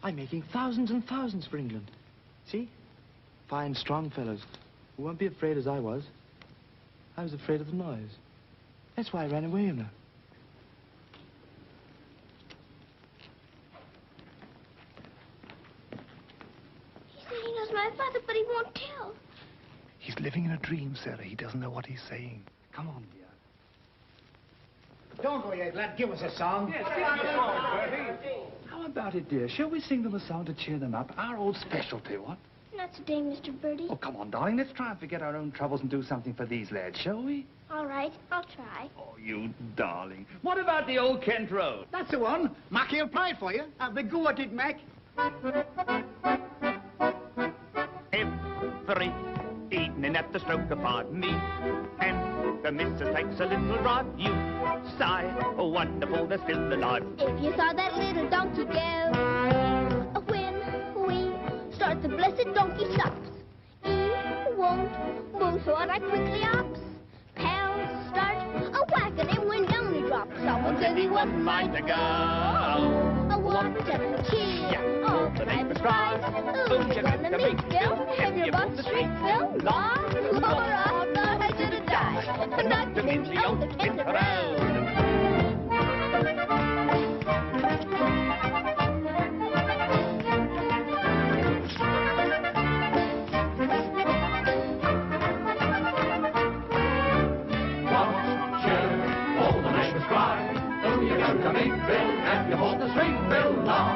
I'm making thousands and thousands for England. See? Fine, strong fellows who won't be afraid as I was. I was afraid of the noise. That's why I ran away, you know. He said he knows my father, but he won't tell. He's living in a dream, Sarah. He doesn't know what he's saying. Come on, dear. Don't go yet, lad. Give us a song. Yes, give us a song, Bertie. How about it, dear? Shall we sing them a song to cheer them up? Our old specialty, what? Not today, Mr. Bertie. Oh, come on, darling. Let's try and forget our own troubles and do something for these lads, shall we? All right, I'll try. Oh, you darling. What about the old Kent Road? That's the one. Mackie will play it for you. Have a go at it, Mac. Every evening at the stroke of 5 me and the missus takes a little drive. You sigh, oh wonderful, they're still alive. If you saw that little donkey go, when we start the blessed donkey stops, he won't move, so I quickly ups. Pound he wasn't mine to go. I want to tell the kid. Oh, the neighbors cry. Ooh, you're gonna meet Bill. Have you bought the street, Bill? Laura, I thought I should have died. Not to meet the old in the road. To meet Bill, and you hold the street, Bill, law.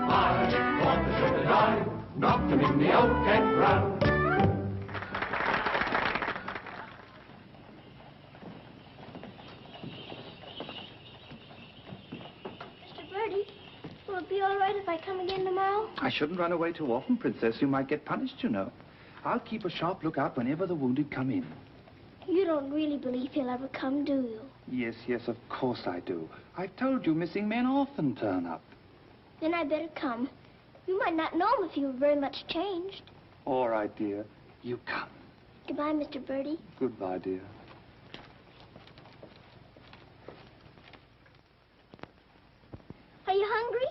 I want to shoot a die, knock him in the old Kent round. Mr. Birdie, will it be all right if I come again tomorrow? I shouldn't run away too often, Princess. You might get punished, you know. I'll keep a sharp lookout whenever the wounded come in. You don't really believe he'll ever come, do you? Yes, yes, of course I do. I've told you missing men often turn up. Then I better come. You might not know him if he were very much changed. All right, dear. You come. Goodbye, Mr. Birdie. Goodbye, dear. Are you hungry?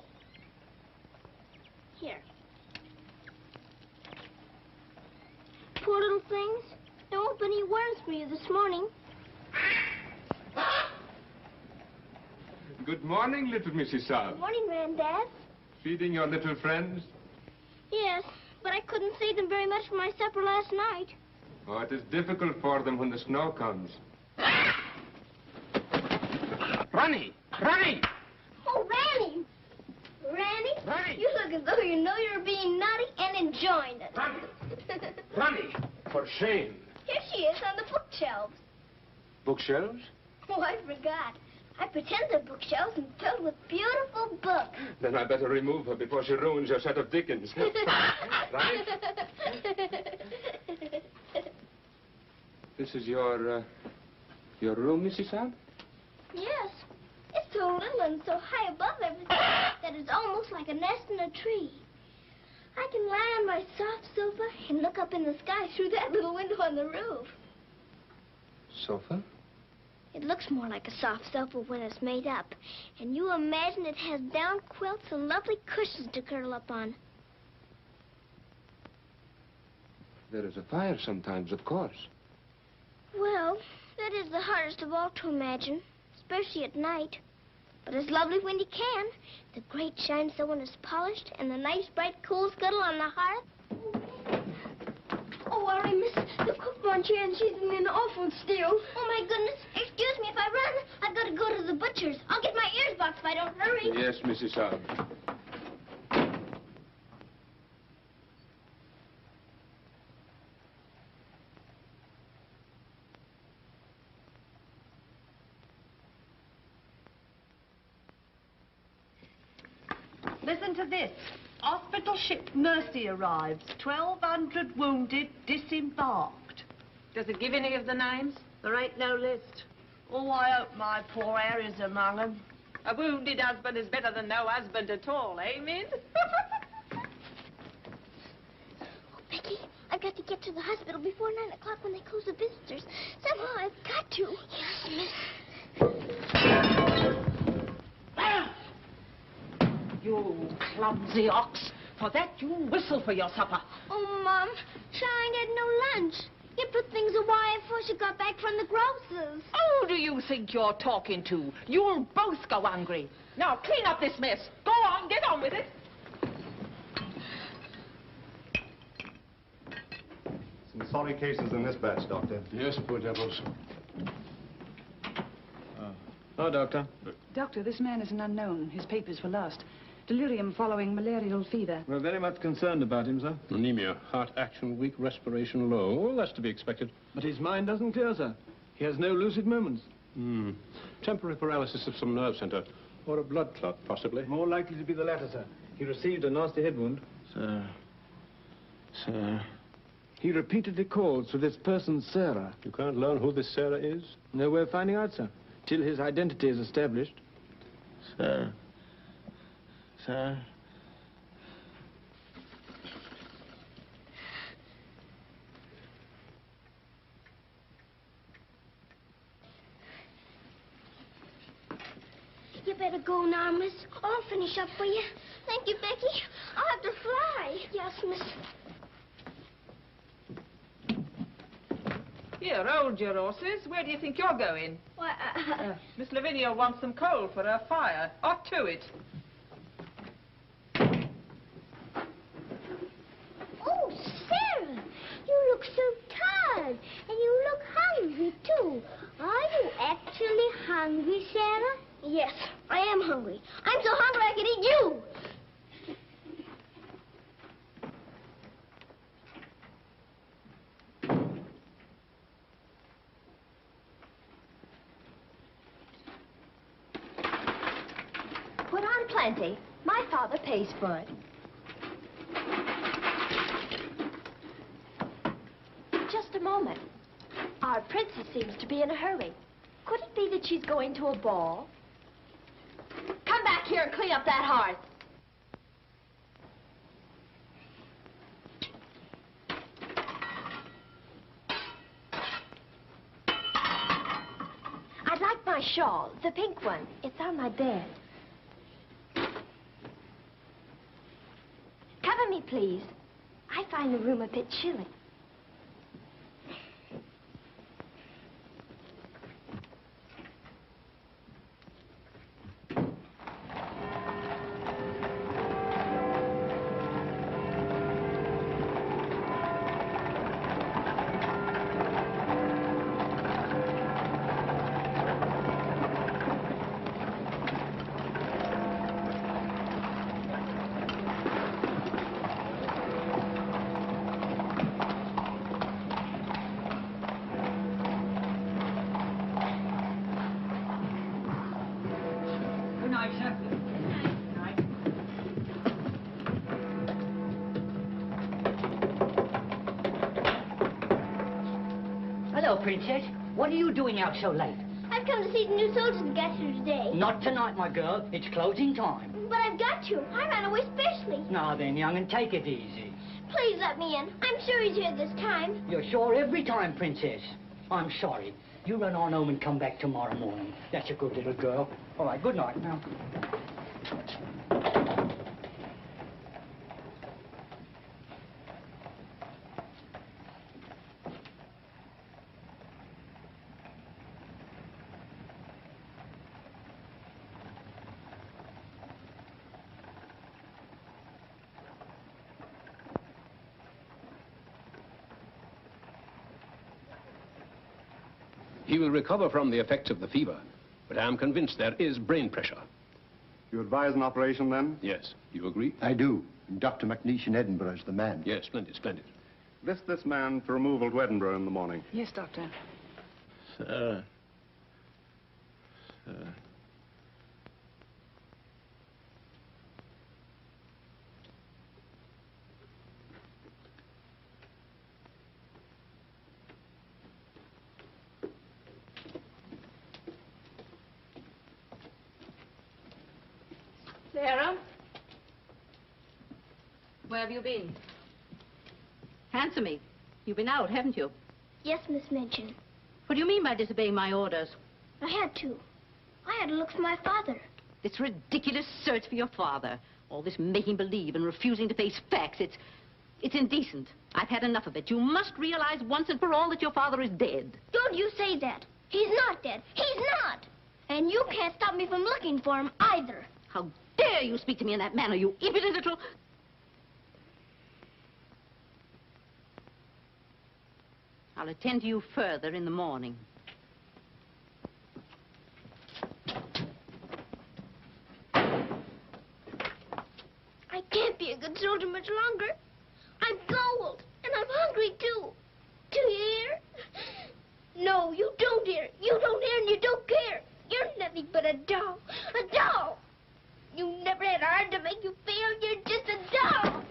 Here. Poor little things. There won't be any worms for you this morning. Good morning, little Mrs. Sara. Good morning, Granddad. Feeding your little friends? Yes, but I couldn't save them very much for my supper last night. Oh, it is difficult for them when the snow comes. Ronnie! Ronnie! Oh, Ranny! Ranny, you look as though you know you're being naughty and enjoying it. Ronnie! For shame. Here she is on the bookshelves. Bookshelves? Oh, I forgot. I pretend they're bookshelves and filled with beautiful books. Then I better remove her before she ruins your set of Dickens. Ronnie? This is your room, Mrs. Sara? Yes. It's so little and so high above everything that it's almost like a nest in a tree. I can lie on my soft sofa and look up in the sky through that little window on the roof. Sofa? It looks more like a soft sofa when it's made up. And you imagine it has down quilts and lovely cushions to curl up on. There is a fire sometimes, of course. Well, that is the hardest of all to imagine, especially at night. But it's lovely when you can. The grate shines so when it's polished, and the nice bright coal scuttle on the hearth. Oh, I miss the cook wants you, and she's in an awful stew. Oh, my goodness. Excuse me if I run. I've got to go to the butcher's. I'll get my ears boxed if I don't hurry. Yes, Mrs. Sara. Listen to this. Hospital ship Mercy arrives. 1,200 wounded disembarked. Does it give any of the names? There ain't no list. Oh, I hope my poor Harry's among them. A wounded husband is better than no husband at all, eh, Min? Becky, I've got to get to the hospital before 9 o'clock when they close the visitors. Somehow I've got to. Yes, miss. You clumsy ox. For that, you whistle for your supper. Oh, Mom, Shine had no lunch. You put things away before she got back from the grocer's. Who do you think you're talking to? You'll both go hungry. Now, clean up this mess. Go on, get on with it. Some sorry cases in this batch, Doctor. Yes, poor devils. Oh, Doctor. Doctor, this man is an unknown. His papers were lost. Delirium following malarial fever. We're very much concerned about him, sir. Anemia, heart action weak, respiration low. Well, that's to be expected. But his mind doesn't clear, sir. He has no lucid moments. Temporary paralysis of some nerve center. Or a blood clot, possibly. More likely to be the latter, sir. He received a nasty head wound. Sir. He repeatedly calls for this person, Sara. You can't learn who this Sara is? No way of finding out, sir. Till his identity is established. Sir. You you better go now, miss. I'll finish up for you. Thank you, Becky. I'll have to fly. Yes, miss. Here, hold your horses. Where do you think you're going? Why, Miss Lavinia wants some coal for her fire. Off to it. Oh, Sarah, you look so tired, and you look hungry, too. Are you actually hungry, Sarah? Yes, I am hungry. I'm so hungry I could eat you. Put on plenty. My father pays for it. Just a moment. Our princess seems to be in a hurry. Could it be that she's going to a ball? Come back here and clean up that hearth. I'd like my shawl, the pink one. It's on my bed. Cover me, please. I find the room a bit chilly. Hello, Princess. What are you doing out so late? I've come to see the new soldiers we got here today. Not tonight, my girl. It's closing time. But I've got to. I ran away specially. Now then, young, and take it easy. Please let me in. I'm sure he's here this time. You're sure every time, Princess. I'm sorry. You run on home and come back tomorrow morning. That's a good little girl. All right, good night now. He will recover from the effects of the fever, but I am convinced there is brain pressure. You advise an operation, then? Yes. You agree? I do. And Dr. McNeish in Edinburgh is the man. Yes, splendid, splendid. List this man for removal to Edinburgh in the morning. Yes, Doctor. Sir. Sarah? Where have you been? Answer me. You've been out, haven't you? Yes, Miss Minchin. What do you mean by disobeying my orders? I had to. I had to look for my father. This ridiculous search for your father. All this making believe and refusing to face facts. It's indecent. I've had enough of it. You must realize once and for all that your father is dead. Don't you say that. He's not dead. He's not. And you can't stop me from looking for him either. How dare you speak to me in that manner, you impudent little... I'll attend to you further in the morning. I can't be a good soldier much longer. I'm cold, and I'm hungry, too. Do you hear? No, you don't hear. You don't hear and you don't care. You're nothing but a doll. A doll. You never had a heart to make you feel. You're just a doll.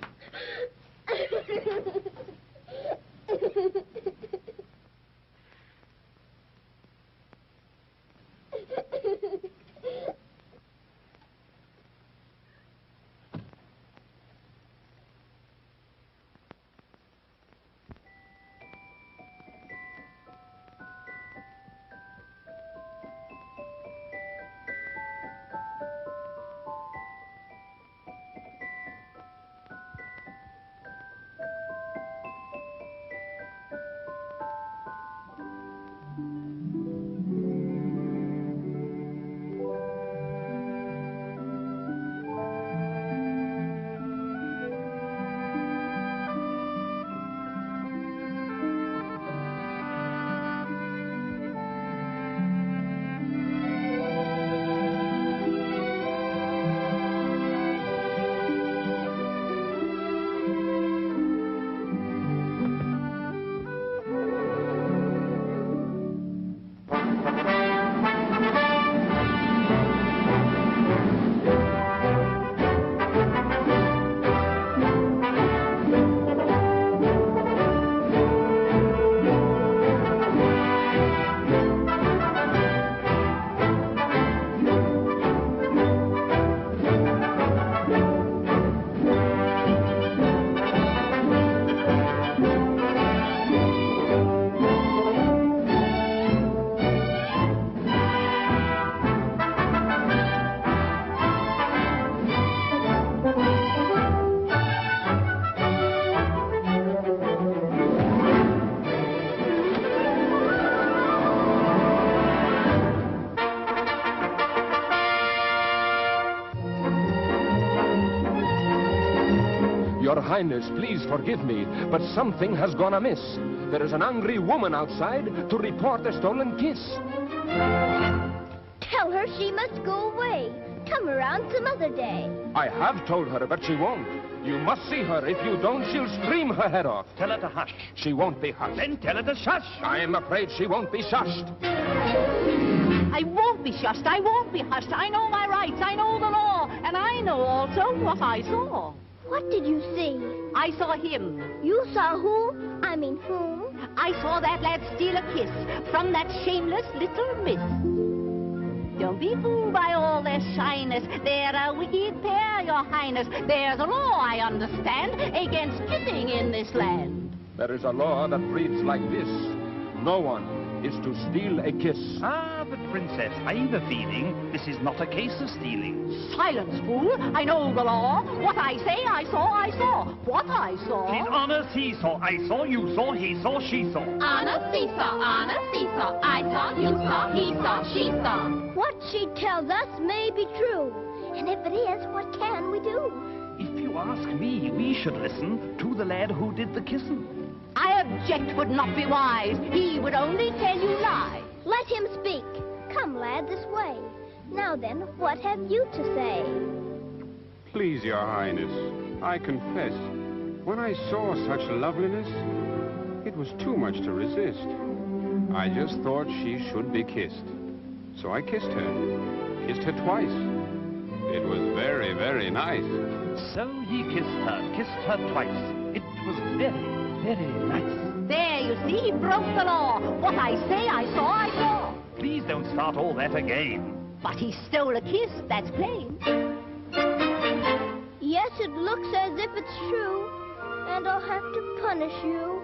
Your Highness, please forgive me, but something has gone amiss. There is an angry woman outside to report a stolen kiss. Tell her she must go away. Come around some other day. I have told her, but she won't. You must see her. If you don't, she'll scream her head off. Tell her to hush. She won't be hushed. Then tell her to shush. I am afraid she won't be shushed. I won't be shushed. I won't be hushed. I know my rights. I know the law. And I know also what I saw. What did you see? I saw him. You saw who? I mean whom? I saw that lad steal a kiss from that shameless little miss. Don't be fooled by all their shyness. They're a wicked pair, Your Highness. There's a law, I understand, against kissing in this land. There is a law that reads like this. No one is to steal a kiss. Ah, but Princess, I've a feeling this is not a case of stealing. Silence, fool. I know the law. What I say, I saw, I saw. What I saw. She's honest, he saw, I saw, you saw, he saw, she saw. Honest, he saw, I saw, you saw, he saw, she saw. What she tells us may be true. And if it is, what can we do? If you ask me, we should listen to the lad who did the kissing. I object would not be wise. He would only tell you lies. Let him speak. Come, lad, this way. Now then, what have you to say? Please, Your Highness, I confess, when I saw such loveliness, it was too much to resist. I just thought she should be kissed. So I kissed her. Kissed her twice. It was very, very nice. So he kissed her twice. It was very, very nice. There, you see, he broke the law. What I say, I saw, I saw. Please don't start all that again. But he stole a kiss, that's plain. Yes, it looks as if it's true. And I'll have to punish you.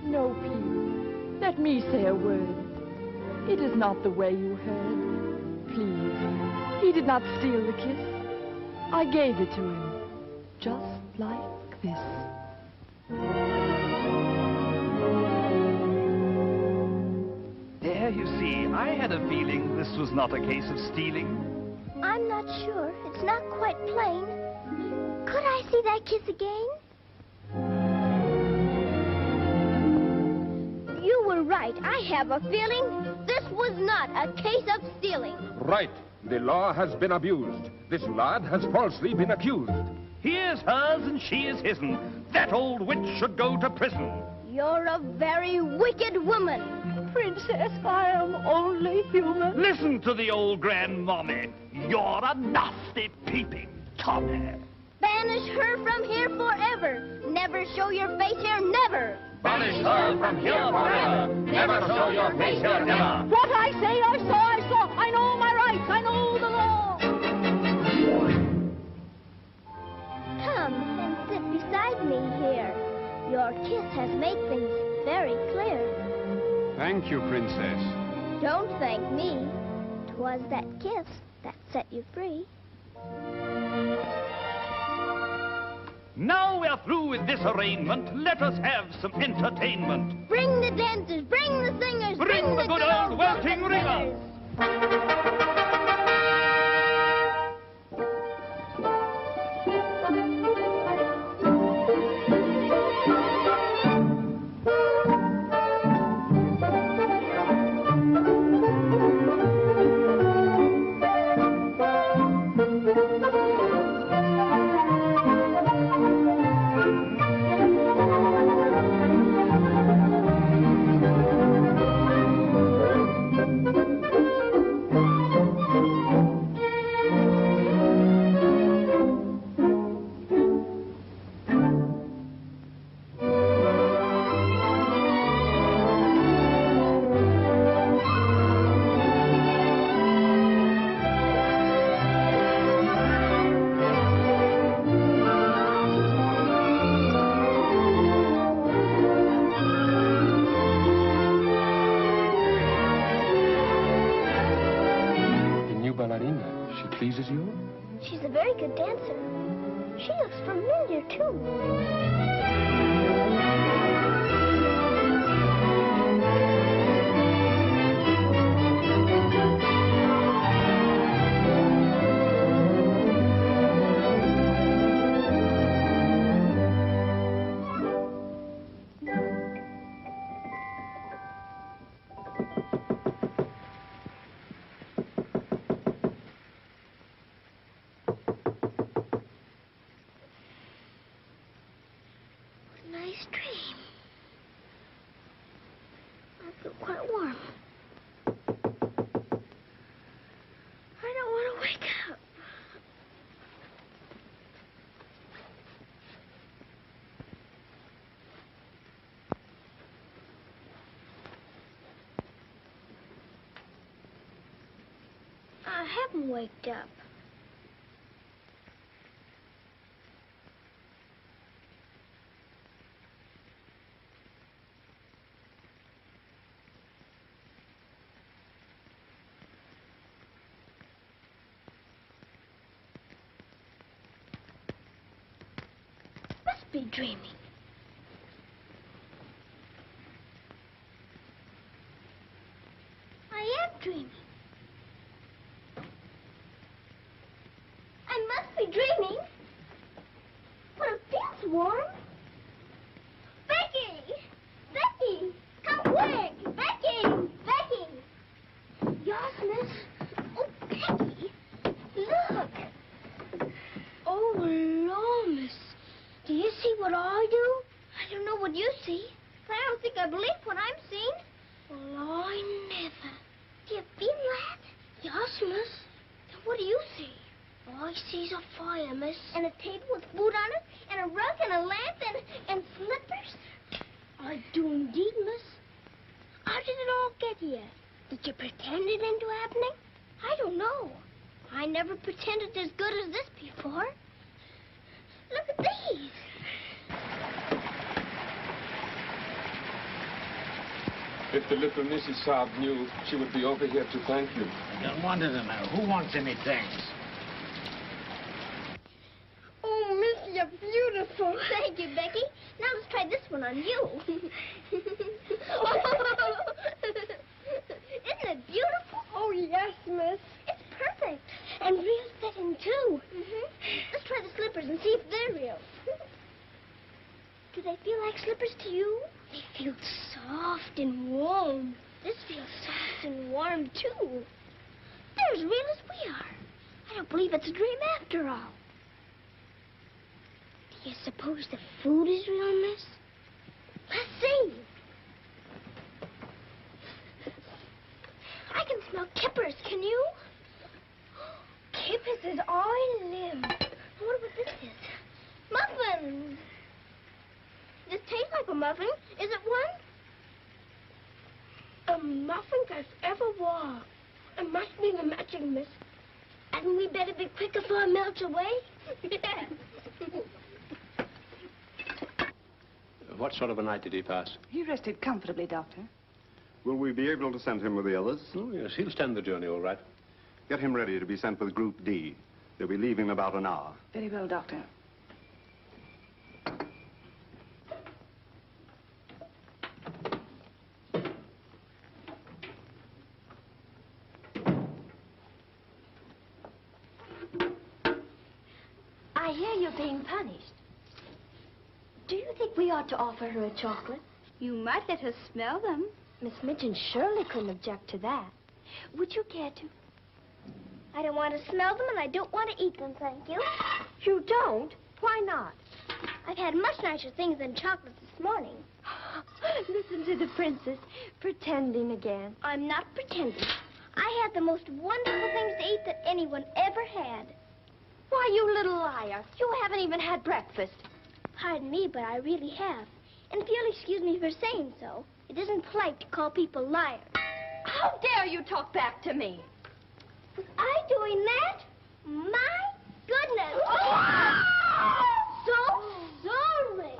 No, please. Let me say a word. It is not the way you heard. Please. He did not steal the kiss. I gave it to him. Just like this. There, you see, I had a feeling this was not a case of stealing. I'm not sure. It's not quite plain. Could I see that kiss again? You were right. I have a feeling this was not a case of stealing. Right. The law has been abused. This lad has falsely been accused. He is hers and she is his'n. That old witch should go to prison. You're a very wicked woman. Princess, I am only human. Listen to the old grandmommy. You're a nasty peeping Tommy. Banish her from here forever. Never show your face here, never. Banish her from here forever. Never show your face here, never. What I say, I saw, I saw. I know my rights, I know the law. Come and sit beside me here. Your kiss has made things very clear. Thank you, Princess. Don't thank me. 'Twas that kiss that set you free. Now we're through with this arraignment. Let us have some entertainment. Bring the dancers, bring the singers, Bring the good old welting ringers. Pleases you? She's a very good dancer. She looks familiar, too. quite warm. I don't want to wake up. I haven't waked up. Must be dreaming. I am dreaming. I must be dreaming. But it feels warm. Becky! Becky! Come quick! Becky! Becky! Yes, miss? Oh, Becky! Look! Oh, Lord, miss. Do you see what I do? I don't know what you see, but I don't think I believe what I'm seeing. Well, I never. Do you feel that? Yes, miss. Then what do you see? All I see's a fire, miss. And a table with food on it, and a rug, and a lamp, and slippers. I do indeed, miss. How did it all get here? Did you pretend it into happening? I don't know. I never pretended as good as this before. Look at these. If the little Mrs. Saab knew, she would be over here to thank you. I don't want to know. Who wants any thanks? Oh, miss, you're beautiful. Thank you, Becky. Now let's try this one on you. Isn't it beautiful? Oh, yes, miss. It's perfect. And real fitting, too. Let's try the slippers and see if they're real. Do they feel like slippers to you? They feel soft and warm. This feels soft and warm, too. They're as real as we are. I don't believe it's a dream after all. Do you suppose the food is real, miss? Let's see. I can smell kippers, can you? Kippers is all I live. I wonder what this is. Muffins! This tastes like a muffin. Is it one? A muffin as ever was. It must be the magic, miss. Hadn't we better be quick before it melts away? What sort of a night did he pass? He rested comfortably, Doctor. Will we be able to send him with the others? Oh, yes, he'll stand the journey all right. Get him ready to be sent with Group D. They'll be leaving in about an hour. Very well, Doctor. I hear you're being punished. Do you think we ought to offer her a chocolate? You might let her smell them. Miss Minchin surely couldn't object to that. Would you care to? I don't want to smell them, and I don't want to eat them, thank you. You don't? Why not? I've had much nicer things than chocolates this morning. Listen to the princess, pretending again. I'm not pretending. I had the most wonderful things to eat that anyone ever had. Why, you little liar. You haven't even had breakfast. Pardon me, but I really have. And if you'll excuse me for saying so, it isn't polite to call people liars. How dare you talk back to me? Was I doing that? My goodness. So sorry.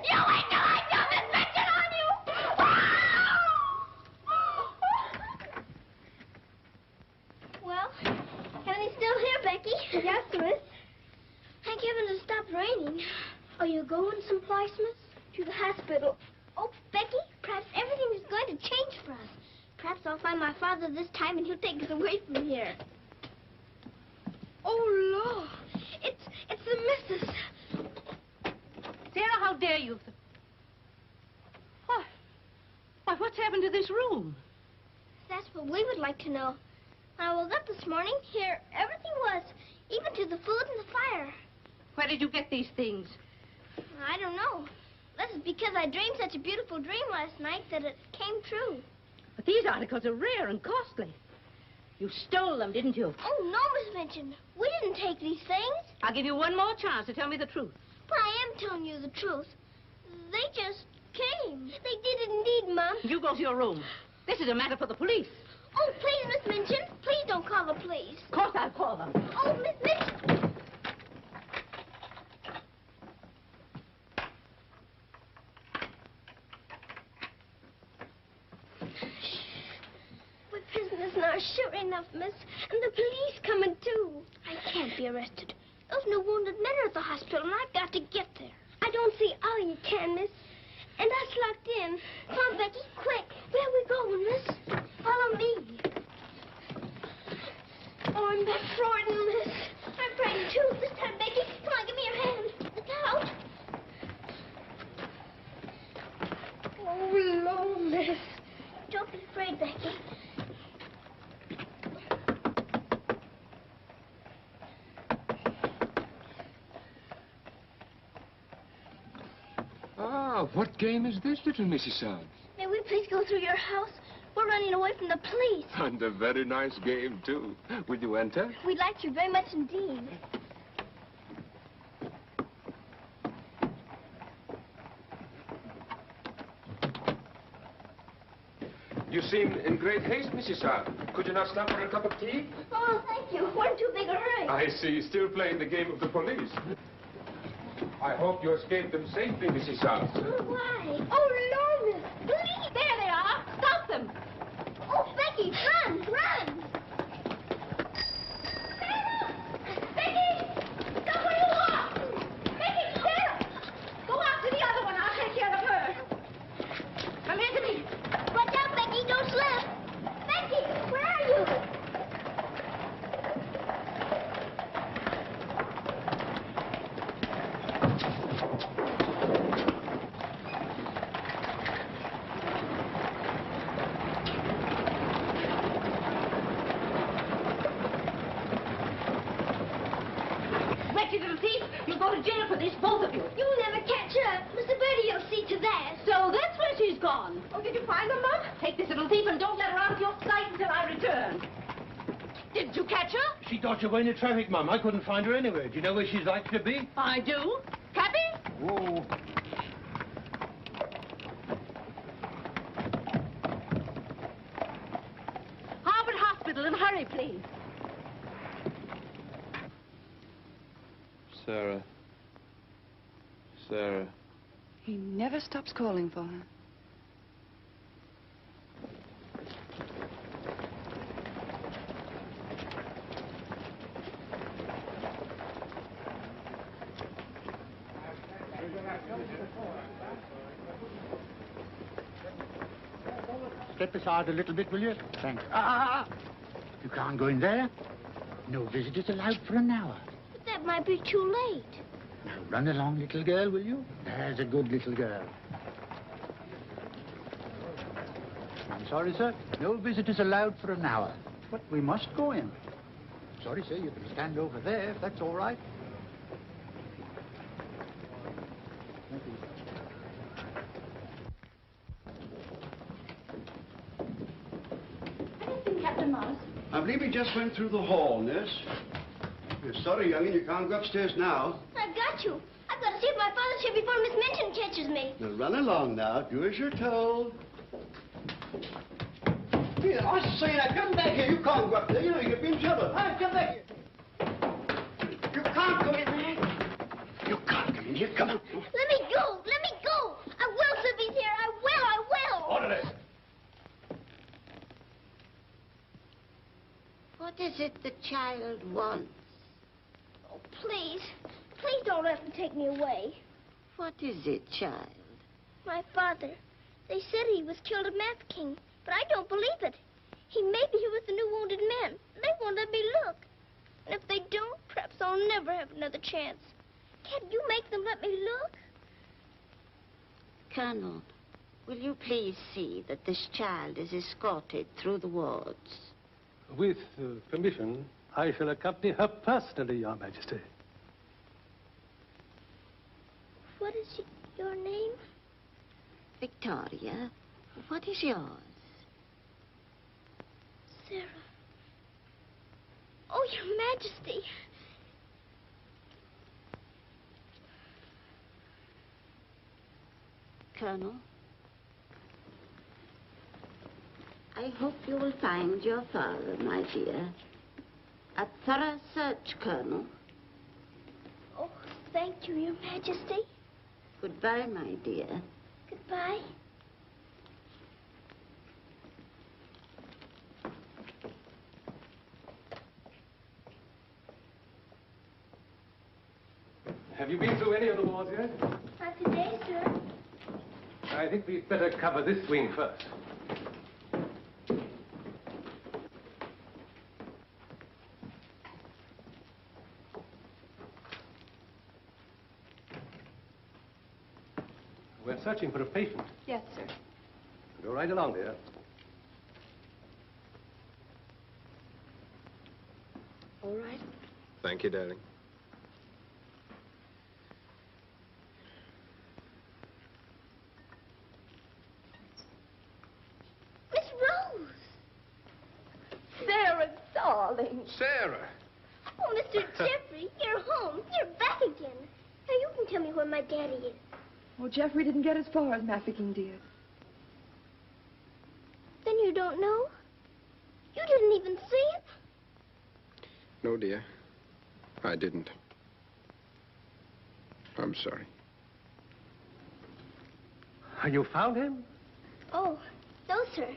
You ain't no I got Miss Minchin on you! Well, Henny's still here, Becky. Yes, miss. Thank heaven it stopped raining. Are you going someplace, miss? To the hospital. Oh, Becky, perhaps everything is going to change for us. Perhaps I'll find my father this time and he'll take us away from here. Oh, Lord. It's the missus. Sarah, how dare you? Why, what's happened to this room? That's what we would like to know. When I woke up this morning, here everything was, even to the food and the fire. Where did you get these things? I don't know. Let's because I dreamed such a beautiful dream last night that it came true. But these articles are rare and costly. You stole them, didn't you? Oh, no, Miss Minchin. We didn't take these things. I'll give you one more chance to tell me the truth. But I am telling you the truth. They just came. They did indeed, Mom. You go to your room. This is a matter for the police. Oh, please, Miss Minchin. Please don't call the police. Of course I'll call them. Oh, Miss Minchin. We're prisoners now, sure enough, miss. And the police coming, too. I can't be arrested. Those no wounded men are at the hospital, and I've got to get there. I don't see how you can, miss. And us locked in. Come on, Becky, quick. Where are we going, miss? Follow me. Oh, I'm back Freuden, miss. I'm frightened, too. This time, Becky. Come on, give me your hand. Look out. Oh, Lord, miss. Don't be afraid, Becky. Ah, what game is this, little Mrs. Suggs? May we please go through your house? We're running away from the police. And a very nice game, too. Will you enter? We'd like to very much indeed. You seem in great haste, Mrs. Suggs. Could you not stop for a cup of tea? Oh, thank you. We're in too big a hurry. I see. Still playing the game of the police. I hope you escaped them safely, Mrs. Suggs. Oh, why? Oh, Lord, miss. Police! There they are. Stop them. Oh, Becky, run, run. Sarah! Becky! Stop where you are! Becky, Sarah! Go after the other one. I'll take care of her. Come here to me. Watch out, Becky. Don't slip. Becky, where are you? Wretched little thief. You'll go to jail for this, both of you. You'll never catch her. Mr. Birdie will see to that. So that's where she's gone. Oh, did you find her, Mom? Take this little thief and don't let her out of your sight until I return. Didn't you catch her? She dodged away in the traffic, Mum. I couldn't find her anywhere. Do you know where she's likely to be? I do. Cappy? Whoa. Harvard Hospital, and hurry, please. Sarah. Sarah. He never stops calling for her. Step aside a little bit, will you? Thanks. You can't go in there. No visitors allowed for an hour. But that might be too late. Now, run along, little girl, will you? There's a good little girl. I'm sorry, sir. No visitors allowed for an hour. But we must go in. Sorry, sir. You can stand over there, if that's all right. Thank you. Captain Morris. I believe he just went through the hall, nurse. We're sorry, young'un, you can't go upstairs now. I've got you. I've got to see if my father's here before Miss Minchin catches me. Now run along now. Do as you're told. Here, I say now, come back here. You can't go up there. You know you'll be in trouble. Hey, come back here. You can't go in there. You can't come in here. Come on. Let me go. Let me go. I will, sir, if he's here. I will. I will. Orderly. What is it the child wants? Oh, please. Please don't let them take me away. What is it, child? My father. They said he was killed at Mafeking, but I don't believe it. He may be here with the new wounded men. They won't let me look. And if they don't, perhaps I'll never have another chance. Can't you make them let me look? Colonel, will you please see that this child is escorted through the wards? With permission, I shall accompany her personally, Your Majesty. What is your name? Victoria, what is yours? Sara. Oh, Your Majesty. Colonel, I hope you will find your father, my dear. A thorough search, Colonel. Oh, thank you, Your Majesty. Goodbye, my dear. Goodbye. Have you been through any of the wards yet? Not today, sir. I think we'd better cover this wing first. We're searching for a patient. Yes, sir. Go right along, dear. All right. Thank you, darling. Miss Rose! Sarah, darling. Sarah! Oh, Mr. Jeffrey, you're home. You're back again. Now you can tell me where my daddy is. Oh, Jeffrey didn't get as far as Mafeking, dear. Then you don't know? You didn't even see him? No, dear. I didn't. I'm sorry. You found him? Oh, no, sir.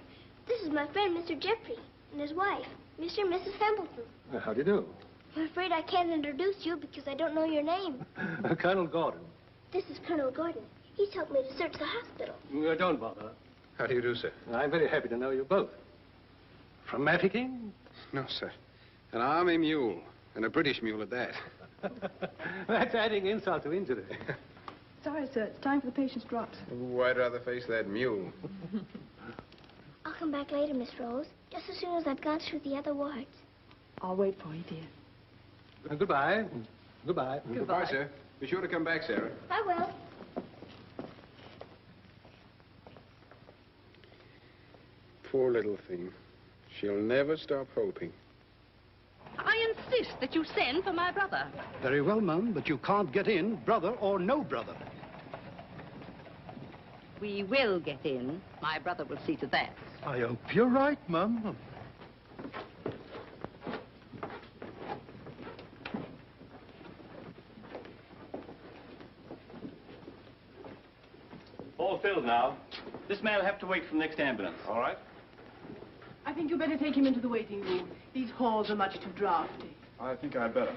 This is my friend, Mr. Jeffrey, and his wife, Mr. and Mrs. Templeton. How do you do? I'm afraid I can't introduce you because I don't know your name. Colonel Gordon. This is Colonel Gordon. He's helped me to search the hospital. Don't bother. How do you do, sir? I'm very happy to know you both. From Mafeking? No, sir. An army mule, and a British mule at that. That's adding insult to injury. Sorry, sir. It's time for the patient's drops. Oh, I'd rather face that mule. I'll come back later, Miss Rose, just as soon as I've gone through the other wards. I'll wait for you, dear. Goodbye. Goodbye. Goodbye, sir. Be sure to come back, Sarah. I will. Poor little thing. She'll never stop hoping. I insist that you send for my brother. Very well, Mum, but you can't get in, brother or no brother. We will get in. My brother will see to that. I hope you're right, Mum. All filled now. This man will have to wait for the next ambulance. All right. I think you better take him into the waiting room. These halls are much too drafty. I think I'd better.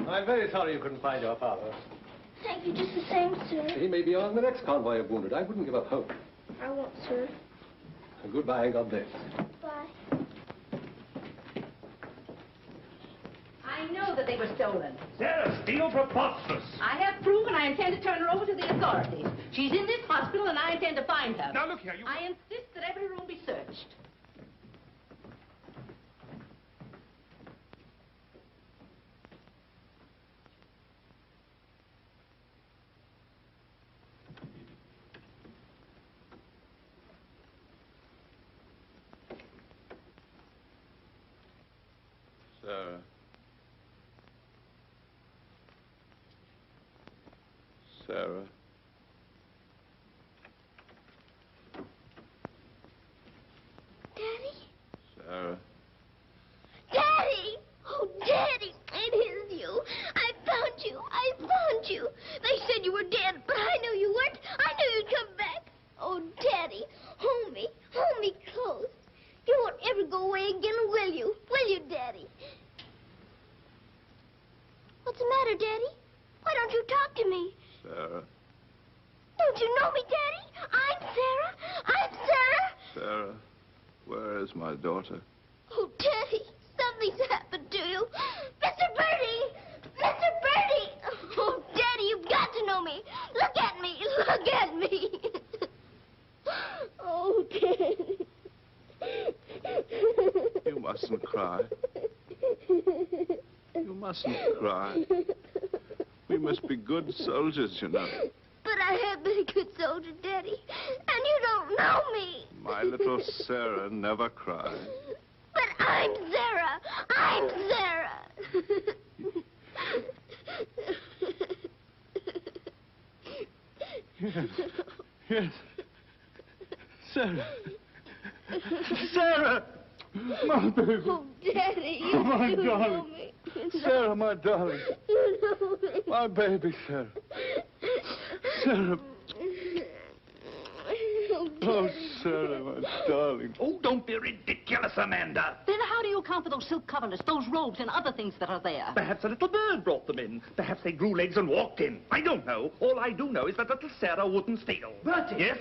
I'm very sorry you couldn't find your father. Thank you just the same, sir. He may be on the next convoy of wounded. I wouldn't give up hope. I won't, sir. Goodbye, God bless. Bye. I know that they were stolen. Sarah, steal preposterous. I have proof, and I intend to turn her over to the authorities. She's in this hospital, and I intend to find her. Now, look here, you... I insist that every room be searched. Sarah. Sarah. Daddy? Sarah. Daddy! Oh, Daddy, it is you. I found you. I found you. They said you were dead, but I knew you weren't. I knew you'd come back. Oh, Daddy, hold me close. You won't ever go away again, will you? Will you, Daddy? What's the matter, Daddy? Why don't you talk to me? Sarah. Don't you know me, Daddy? I'm Sarah. I'm Sarah. Sarah. Where is my daughter? Oh, Daddy, something's happened to you. Mr. Bertie! Mr. Bertie! Oh, Daddy, you've got to know me. Look at me. Look at me. Oh, Daddy. You mustn't cry. You mustn't cry. We must be good soldiers, you know. But I have been a good soldier, Daddy. And you don't know me. My little Sarah never cries. But I'm Sarah. I'm Sarah. Yes. Yes. Sarah. Sarah! My baby. Oh, Daddy, you Oh, my do darling. know me. Sarah, my darling. You know me. My baby, Sarah. Sarah. Oh, Sarah, my darling. Oh, don't be ridiculous, Amanda. Then how do you account for those silk coverlets, those robes, and other things that are there? Perhaps a little bird brought them in. Perhaps they grew legs and walked in. I don't know. All I do know is that little Sarah wouldn't steal. Bertie! Yes?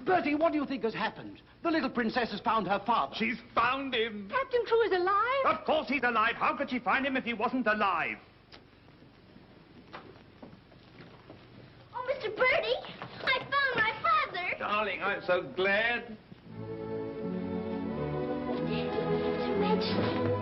Bertie, what do you think has happened? The little princess has found her father. She's found him. Captain Crewe is alive? Of course he's alive. How could she find him if he wasn't alive? Oh, Mr. Birdie, I found my father. Darling, I'm so glad. Mr. Minchin.